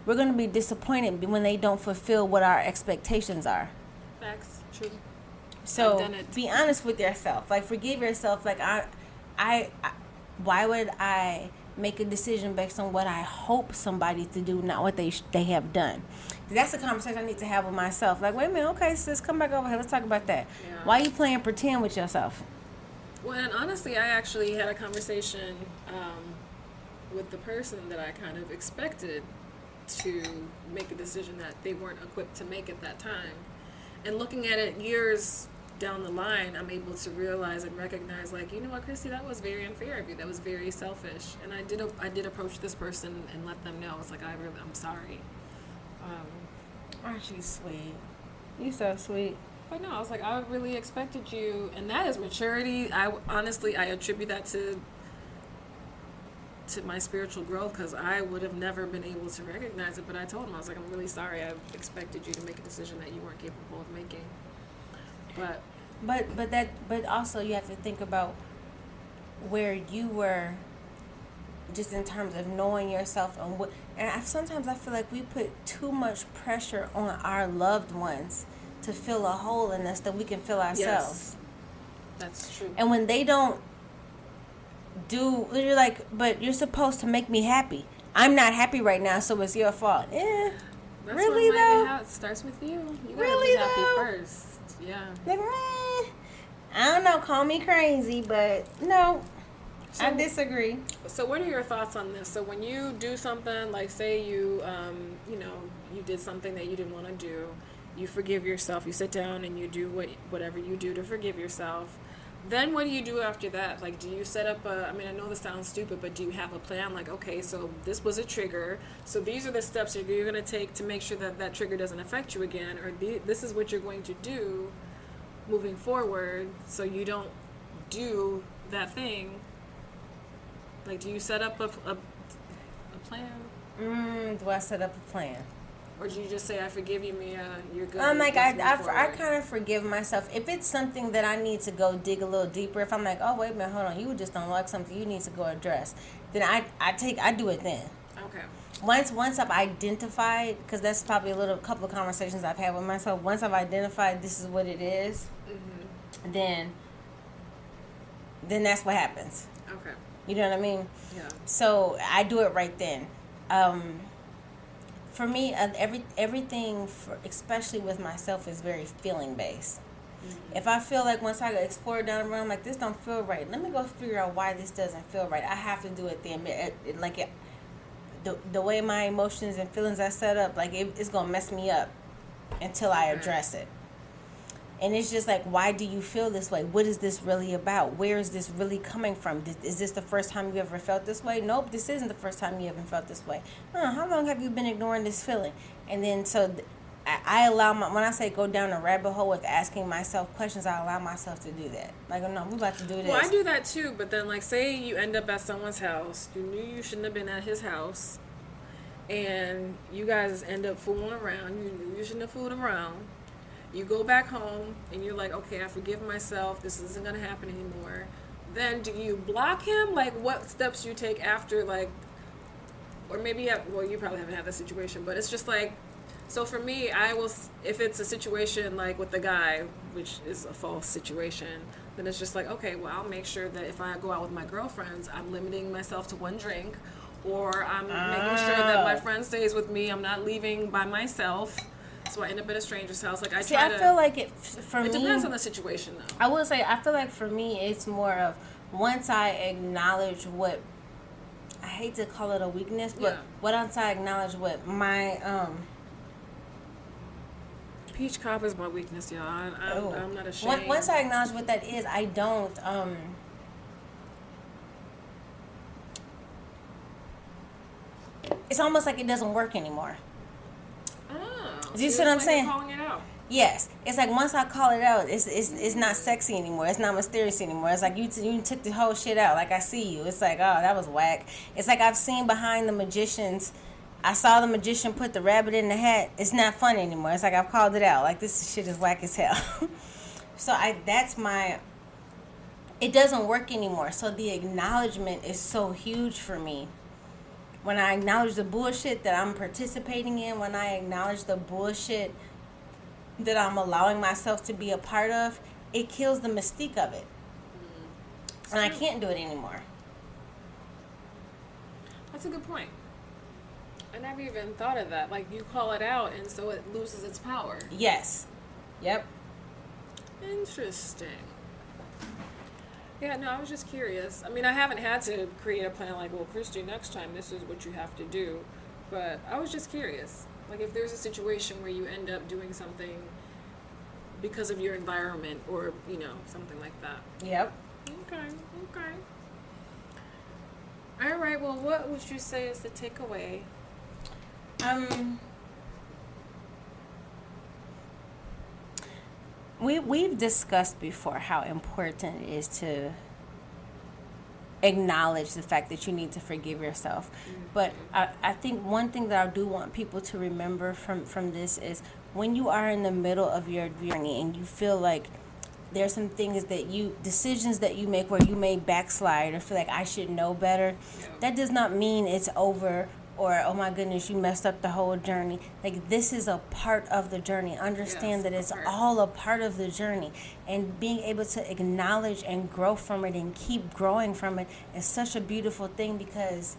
we're going to be disappointed when they don't fulfill what our expectations are. Facts. True. So I've done it. be honest with yourself. Like, forgive yourself. Like, I why would I make a decision based on what I hope somebody to do, not what they have done? That's a conversation I need to have with myself. Like, wait a minute, okay, sis, come back over here. Let's talk about that. Yeah. Why are you playing pretend with yourself? Well, and honestly, I actually had a conversation with the person that I kind of expected to make a decision that they weren't equipped to make at that time. And looking at it years down the line, I'm able to realize and recognize, like, you know what, Christy, that was very unfair of you. That was very selfish. And I did approach this person and let them know. It's like, I'm sorry. Aren't you sweet? You so sweet. But no, I was like, I really expected you, and that is maturity. I attribute that to my spiritual growth, because I would have never been able to recognize it. But I told him, I was like, I'm really sorry. I expected you to make a decision that you weren't capable of making. But also you have to think about where you were, just in terms of knowing yourself and what. And sometimes I feel like we put too much pressure on our loved ones to fill a hole in us that we can fill ourselves. Yes, that's true. And when they don't you're like, but you're supposed to make me happy. I'm not happy right now, so it's your fault. That's really though? though? How it starts with you. You gotta Really be happy though? first. Yeah. Like, I don't know, call me crazy, but no, So- I disagree. So what are your thoughts on this? So when you do something, like say you, you did something that you didn't want to do, you forgive yourself, you sit down and you do whatever you do to forgive yourself. Then what do you do after that? Like, do you set up I know this sounds stupid, but do you have a plan? Like, okay, so this was a trigger. So these are the steps that you're going to take to make sure that trigger doesn't affect you again. Or this is what you're going to do moving forward so you don't do that thing. Like, do you set up a plan? Do I set up a plan? Or do you just say, I forgive you, Mia, you're good? I'm like, let's I move forward? kind of forgive myself. If it's something that I need to go dig a little deeper, if I'm like, oh, wait a minute, hold on, you just don't like something you need to go address, then I do it then. Okay. Once I've identified, because that's probably couple of conversations I've had with myself. Once I've identified this is what it is, then that's what happens. Okay. You know what I mean? Yeah. So I do it right then. For me, everything, especially with myself, is very feeling based. If I feel like once I explore down the road, I'm like, this don't feel right, let me go figure out why this doesn't feel right. I have to do it then. The way my emotions and feelings are set up, like it's gonna mess me up until I address it. And it's just like, why do you feel this way? What is this really about? Where is this really coming from? Is this the first time you ever felt this way? Nope, this isn't the first time you ever felt this way. How long have you been ignoring this feeling? And then I allow when I say go down a rabbit hole with asking myself questions, I allow myself to do that. Like, no, we're about to do this. Well, I do that too, but then, like, say you end up at someone's house, you knew you shouldn't have been at his house, and you guys end up fooling around, you knew you shouldn't have fooled around. You go back home, and you're like, okay, I forgive myself, this isn't going to happen anymore. Then do you block him? Like, what steps you take after, like, or maybe, you probably haven't had that situation, but it's just like, so for me, if it's a situation like with the guy, which is a false situation, then it's just like, okay, well, I'll make sure that if I go out with my girlfriends, I'm limiting myself to one drink, or I'm making sure that my friend stays with me, I'm not leaving by myself. So I end up at a stranger's house. Like, I feel like it depends on the situation, though. I will say, I feel like for me, it's more of once I acknowledge what, I hate to call it a weakness, but once I acknowledge what my, peach cobbler is my weakness, y'all. I'm not ashamed. Once I acknowledge what that is, I don't, it's almost like it doesn't work anymore. Do you see what I'm saying? Calling it out. Yes, it's like once I call it out, it's not sexy anymore. It's not mysterious anymore. It's like you took the whole shit out. Like, I see you. It's like, oh, that was whack. It's like I've seen behind the magicians. I saw the magician put the rabbit in the hat. It's not fun anymore. It's like I've called it out. Like, this shit is whack as hell. So it doesn't work anymore. So the acknowledgement is so huge for me. When I acknowledge the bullshit that I'm participating in, when I acknowledge the bullshit that I'm allowing myself to be a part of, it kills the mystique of it. And I can't do it anymore. That's a good point. I never even thought of that. Like, you call it out, and so it loses its power. Yes. Yep. Interesting. Yeah, no, I was just curious. I mean, I haven't had to create a plan like, well, Christy, next time this is what you have to do. But I was just curious. Like, if there's a situation where you end up doing something because of your environment or, something like that. Yep. Okay. All right, well, what would you say is the takeaway? We've discussed before how important it is to acknowledge the fact that you need to forgive yourself. Mm-hmm. But I think one thing that I do want people to remember from this is when you are in the middle of your journey and you feel like there's some things decisions that you make where you may backslide or feel like I should know better, that does not mean it's over or, oh my goodness, you messed up the whole journey. Like, this is a part of the journey. Understand that it's all a part of the journey. And being able to acknowledge and grow from it and keep growing from it is such a beautiful thing, because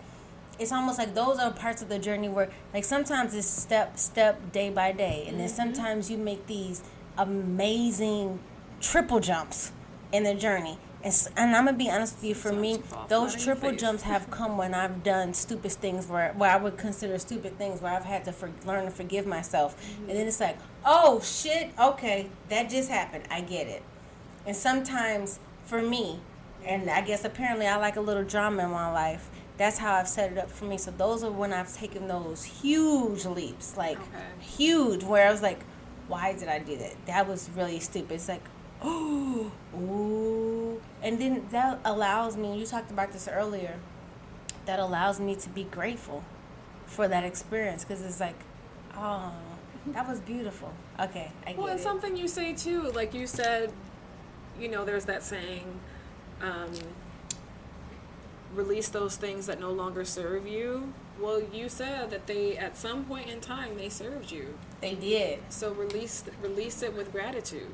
it's almost like those are parts of the journey where, like, sometimes it's step, day by day. And then sometimes you make these amazing triple jumps in the journey. And I'm going to be honest with you, for me, those triple jumps have come when I've done stupid things where I would consider stupid things, where I've had to learn to forgive myself. Mm-hmm. And then it's like, oh, shit, okay, that just happened. I get it. And sometimes, for me, and I guess apparently I like a little drama in my life, that's how I've set it up for me. So those are when I've taken those huge leaps, huge, where I was like, why did I do that? That was really stupid. It's like, ooh. And then that allows me, you talked about this earlier, that allows me to be grateful for that experience, because it's like, oh, that was beautiful. Okay, I get it. Well, and something you say too, like you said, there's that saying, release those things that no longer serve you. Well, you said that at some point in time, they served you. They did. So release it with gratitude.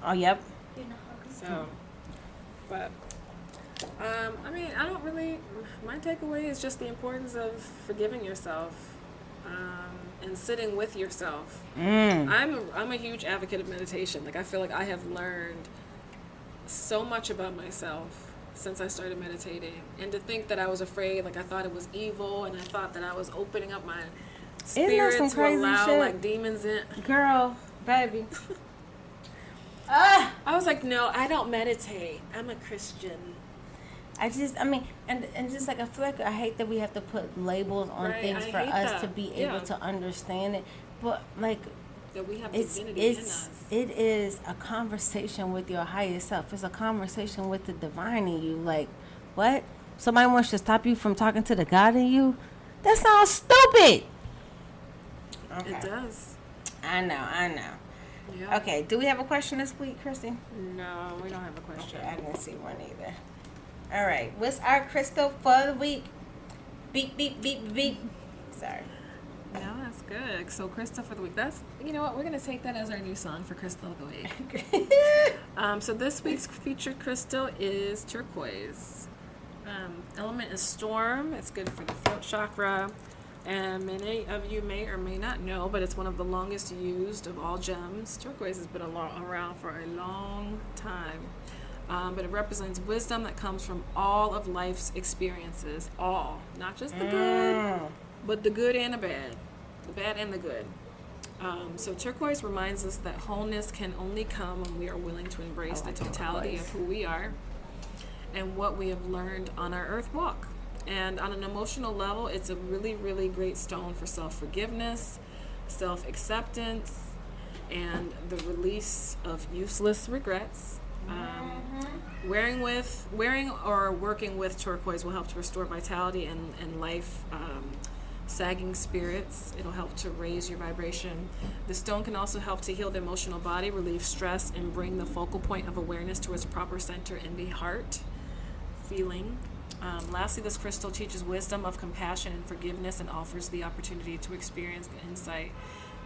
Oh, yep. So, but, I mean, my takeaway is just the importance of forgiving yourself, and sitting with yourself. I'm a huge advocate of meditation. Like, I feel like I have learned so much about myself since I started meditating. And to think that I was afraid, like, I thought it was evil, and I thought that I was opening up my spirit to allow, like, demons in. Girl, Baby. I was like, no, I don't meditate. I'm a Christian. I mean, and just like, I feel like I hate that we have to put labels on things for us to be able to understand it. But, like, that we have divinity in us. It is a conversation with your higher self. It's a conversation with the divine in you. Like, what? Somebody wants to stop you from talking to the God in you? That sounds stupid. Okay. It does. I know. Yeah. Okay, do we have a question this week, Christy? No, we don't have a question. Okay, I didn't see one either. All right, what's our crystal for the week? Beep, beep, beep, beep. Sorry. No, that's good. So crystal for the week. That's, you know what, we're going to take that as our new song for crystal of the week. So this week's featured crystal is turquoise. Element is storm. It's good for the throat chakra. And many of you may or may not know, but it's one of the longest used of all gems. Turquoise has been around for a long time. But it represents wisdom that comes from all of life's experiences. All. Not just the good, but the good and the bad. The bad and the good. So turquoise reminds us that wholeness can only come when we are willing to embrace the totality of who we are and what we have learned on our earth walk. And on an emotional level, it's a really, really great stone for self-forgiveness, self-acceptance, and the release of useless regrets. Wearing or working with turquoise will help to restore vitality and life, sagging spirits. It'll help to raise your vibration. The stone can also help to heal the emotional body, relieve stress, and bring the focal point of awareness to its proper center in the heart, feeling. Lastly, this crystal teaches wisdom of compassion and forgiveness and offers the opportunity to experience the insight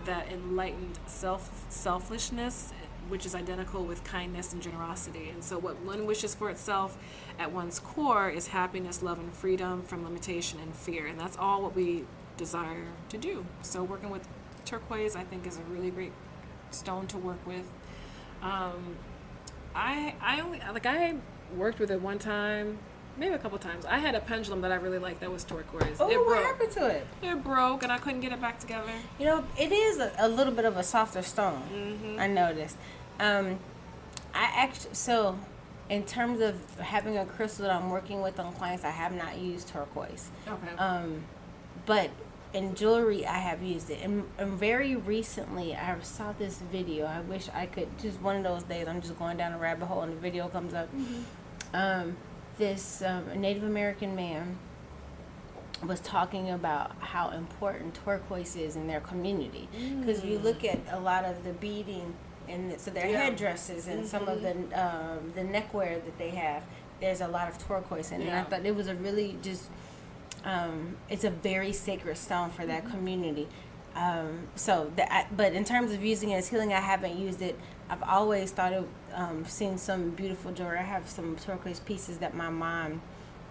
that enlightened selfishness, which is identical with kindness and generosity. And so what one wishes for itself at one's core is happiness, love, and freedom from limitation and fear. And that's all what we desire to do. So working with turquoise, I think, is a really great stone to work with. I worked with it one time, maybe a couple times. I had a pendulum that I really liked that was turquoise. Oh, It broke. what happened to it? It broke, and I couldn't get it back together. You know, it is a little bit of a softer stone. Mm-hmm. I noticed. So in terms of having a crystal that I'm working with on clients, I have not used turquoise. Okay. But in jewelry, I have used it. And very recently, I saw this video. I wish I could, just one of those days, I'm just going down a rabbit hole and the video comes up. Mm-hmm. This Native American man was talking about how important turquoise is in their community. Because you look at a lot of the beading, and so their headdresses and some of the neckwear that they have, there's a lot of turquoise in it. And I thought it was a really just, it's a very sacred stone for that community. But in terms of using it as healing, I haven't used it. I've always thought of seen some beautiful jewelry. I have some turquoise pieces that my mom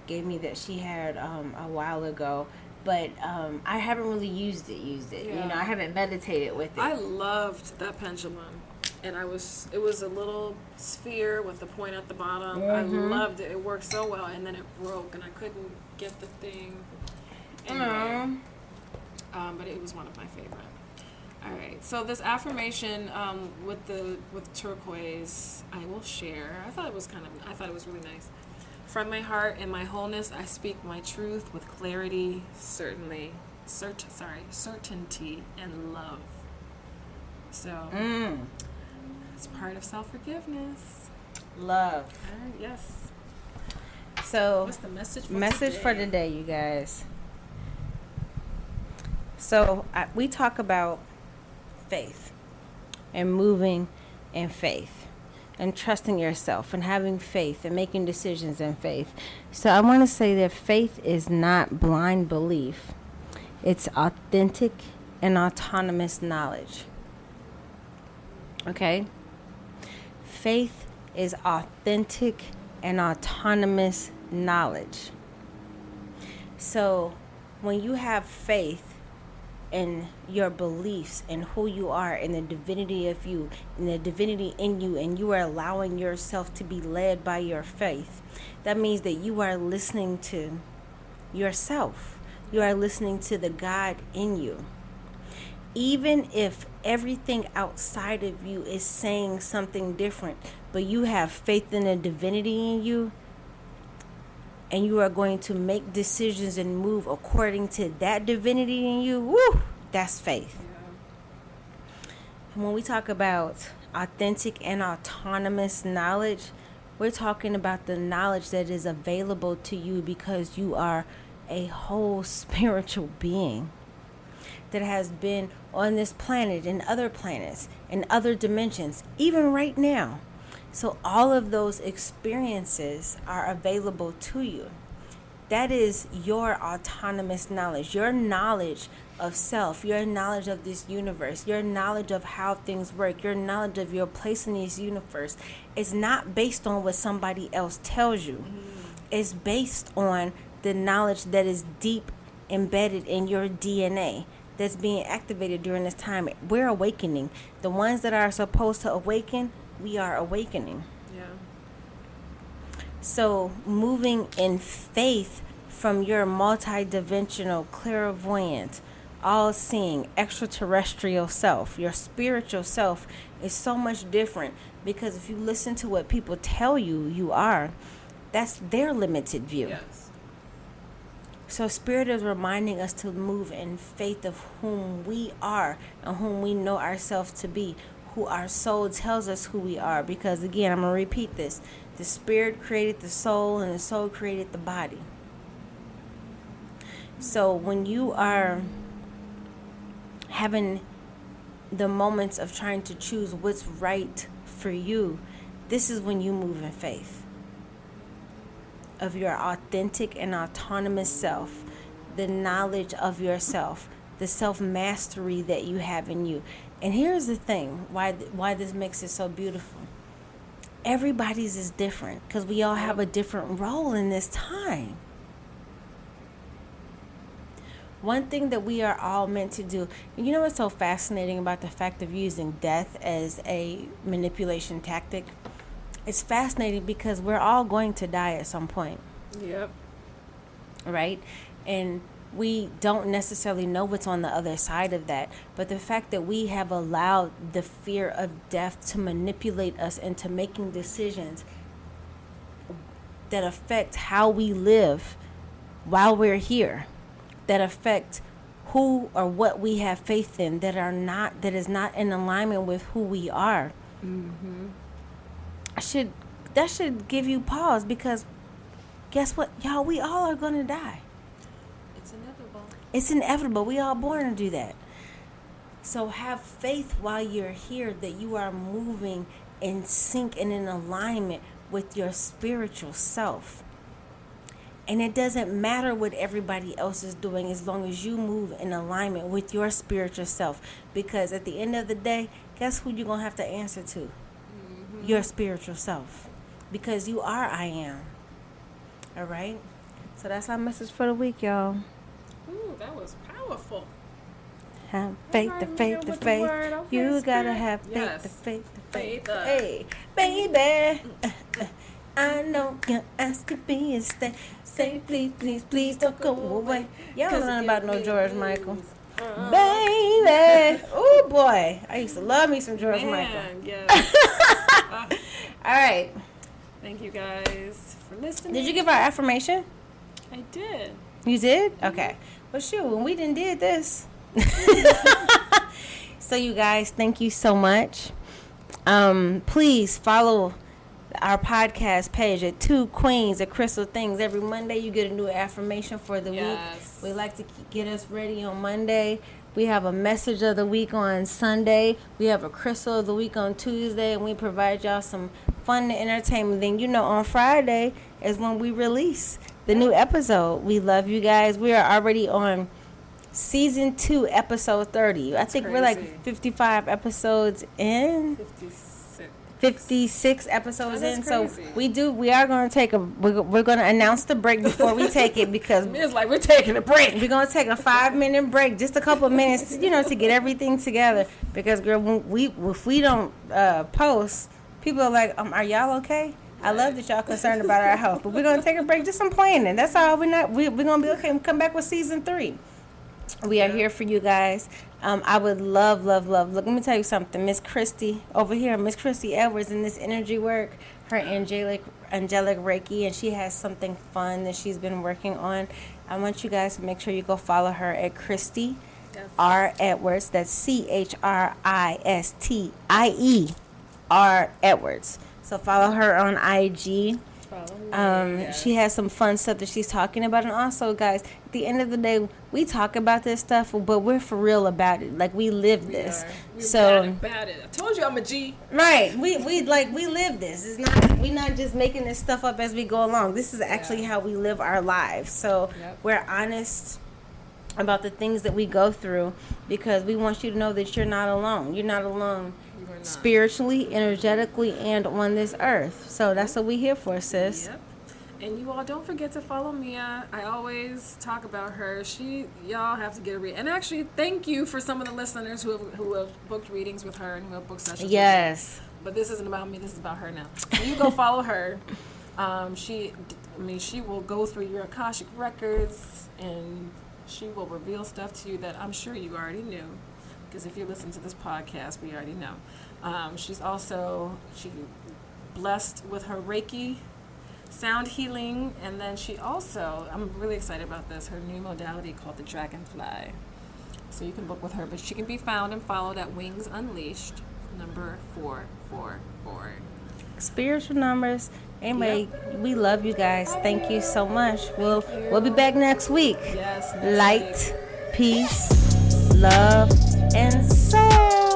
gave me that she had a while ago. But I haven't really used it. Yeah. You know, I haven't meditated with it. I loved that pendulum. And it was a little sphere with the point at the bottom. I loved it. It worked so well, and then it broke, and I couldn't get the thing in there. But it was one of my favorite. All right. So this affirmation with turquoise, I will share. I thought it was really nice. From my heart and my wholeness, I speak my truth with clarity, certainty, and love. So. It's part of self-forgiveness. Love. Yes. So, what's the message for today, you guys? So, we talk about faith and moving in faith and trusting yourself and having faith and making decisions in faith. So, I want to say that faith is not blind belief. It's authentic and autonomous knowledge. Okay? Faith is authentic and autonomous knowledge. So when you have faith in your beliefs and who you are and the divinity of you and the divinity in you, and you are allowing yourself to be led by your faith, that means that you are listening to yourself. You are listening to the God in you. even if everything outside of you is saying something different, but you have faith in the divinity in you, and you are going to make decisions and move according to that divinity in you, woo, that's faith. And when we talk about authentic and autonomous knowledge, we're talking about the knowledge that is available to you because you are a whole spiritual being that has been on this planet and other planets and other dimensions, even right now. So all of those experiences are available to you. That is your autonomous knowledge, your knowledge of self, your knowledge of this universe, your knowledge of how things work, your knowledge of your place in this universe. It's not based on what somebody else tells you. It's based on the knowledge that is deep embedded in your DNA that's being activated during this time. We're awakening. The ones that are supposed to awaken, we are awakening. Yeah. So moving in faith from your multidimensional, clairvoyant, all-seeing, extraterrestrial self, your spiritual self is so much different, because if you listen to what people tell you you are, that's their limited view. Yes. So Spirit is reminding us to move in faith of whom we are and whom we know ourselves to be, who our soul tells us who we are. Because again, I'm going to repeat this. The Spirit created the soul and the soul created the body. So when you are having the moments of trying to choose what's right for you, this is when you move in faith of your authentic and autonomous self, the knowledge of yourself, the self-mastery that you have in you. And here's the thing, why this makes it so beautiful. Everybody's is different because we all have a different role in this time. One thing that we are all meant to do, you know what's so fascinating about the fact of using death as a manipulation tactic? It's fascinating because we're all going to die at some point. Yep. Right? And we don't necessarily know what's on the other side of that. But the fact that we have allowed the fear of death to manipulate us into making decisions that affect how we live while we're here, that affect who or what we have faith in, that is not in alignment with who we are. Mm-hmm. That should give you pause, because guess what, y'all, we all are going to die. It's inevitable. We all born to do that. So have faith while you're here that you are moving in sync and in alignment with your spiritual self. And it doesn't matter what everybody else is doing as long as you move in alignment with your spiritual self. Because at the end of the day, guess who you're going to have to answer to? Mm-hmm. Your spiritual self. Because you are I am. All right? So that's our message for the week, y'all. Ooh, that was powerful. Have faith, the faith, the faith. Okay, you gotta have faith, yes. The faith, the faith. Hey, baby. I know you're asking me to stay. Say please, please, please don't go away. Y'all don't know nothing about no George Michael. Baby. Oh boy. I used to love me some George Michael. Yes. All right. Thank you guys for listening. Did you give our affirmation? I did. You did? Okay. Well, shoot, when we done did this. So you guys, thank you so much. Please follow our podcast page at 2 Queens of Crystal Things. Every Monday you get a new affirmation for the week. We like to get us ready on Monday. We have a message of the week on Sunday. We have a crystal of the week on Tuesday, and we provide y'all some fun and entertainment. Then on Friday is when we release the new episode. We love you guys. We are already on season 2, episode 30. I think we're like 55 episodes in. 56 episodes in. Crazy. So we are going to take we're going to announce the break before we take it, because it's like we're taking a break. We're going to take a 5-minute break, just a couple of minutes, to get everything together, because girl, if we don't post, people are like, are y'all okay? I love that y'all concerned about our health, but we're going to take a break, just some planning. That's all. We're going to be okay. We'll come back with season 3. We are here for you guys. I would love. Look, let me tell you something. Miss Christie over here, Miss Christie Edwards, in this energy work, her angelic Reiki, and she has something fun that she's been working on. I want you guys to make sure you go follow her at Christie R Edwards. That's CHRISTIE R Edwards. So follow her on IG. She has some fun stuff that she's talking about, and also, guys, at the end of the day, we talk about this stuff, but we're for real about it. Like, we live this. We're about it. I told you I'm a G. Right. We live this. It's not, we're not just making this stuff up as we go along. This is actually how we live our lives. So we're honest about the things that we go through, because we want you to know that you're not alone. You're not alone. Spiritually, energetically, and on this earth. So that's what we're here for, sis. Yep. And you all don't forget to follow Mia. I always talk about her. Y'all have to get a read. And actually, thank you for some of the listeners who have booked readings with her and who have booked sessions. Yes. With her. But this isn't about me. This is about her now. So you go follow her. She will go through your Akashic records, and she will reveal stuff to you that I'm sure you already knew. Because if you listen to this podcast, we already know. She's blessed with her Reiki, sound healing, and then she also, I'm really excited about this, her new modality called the Dragonfly. So you can book with her, but she can be found and followed at Wings Unleashed, number 444. Spiritual numbers. Anyway, we love you guys. Thank you so much. We'll be back next week. Yes. Light, peace, love, and soul.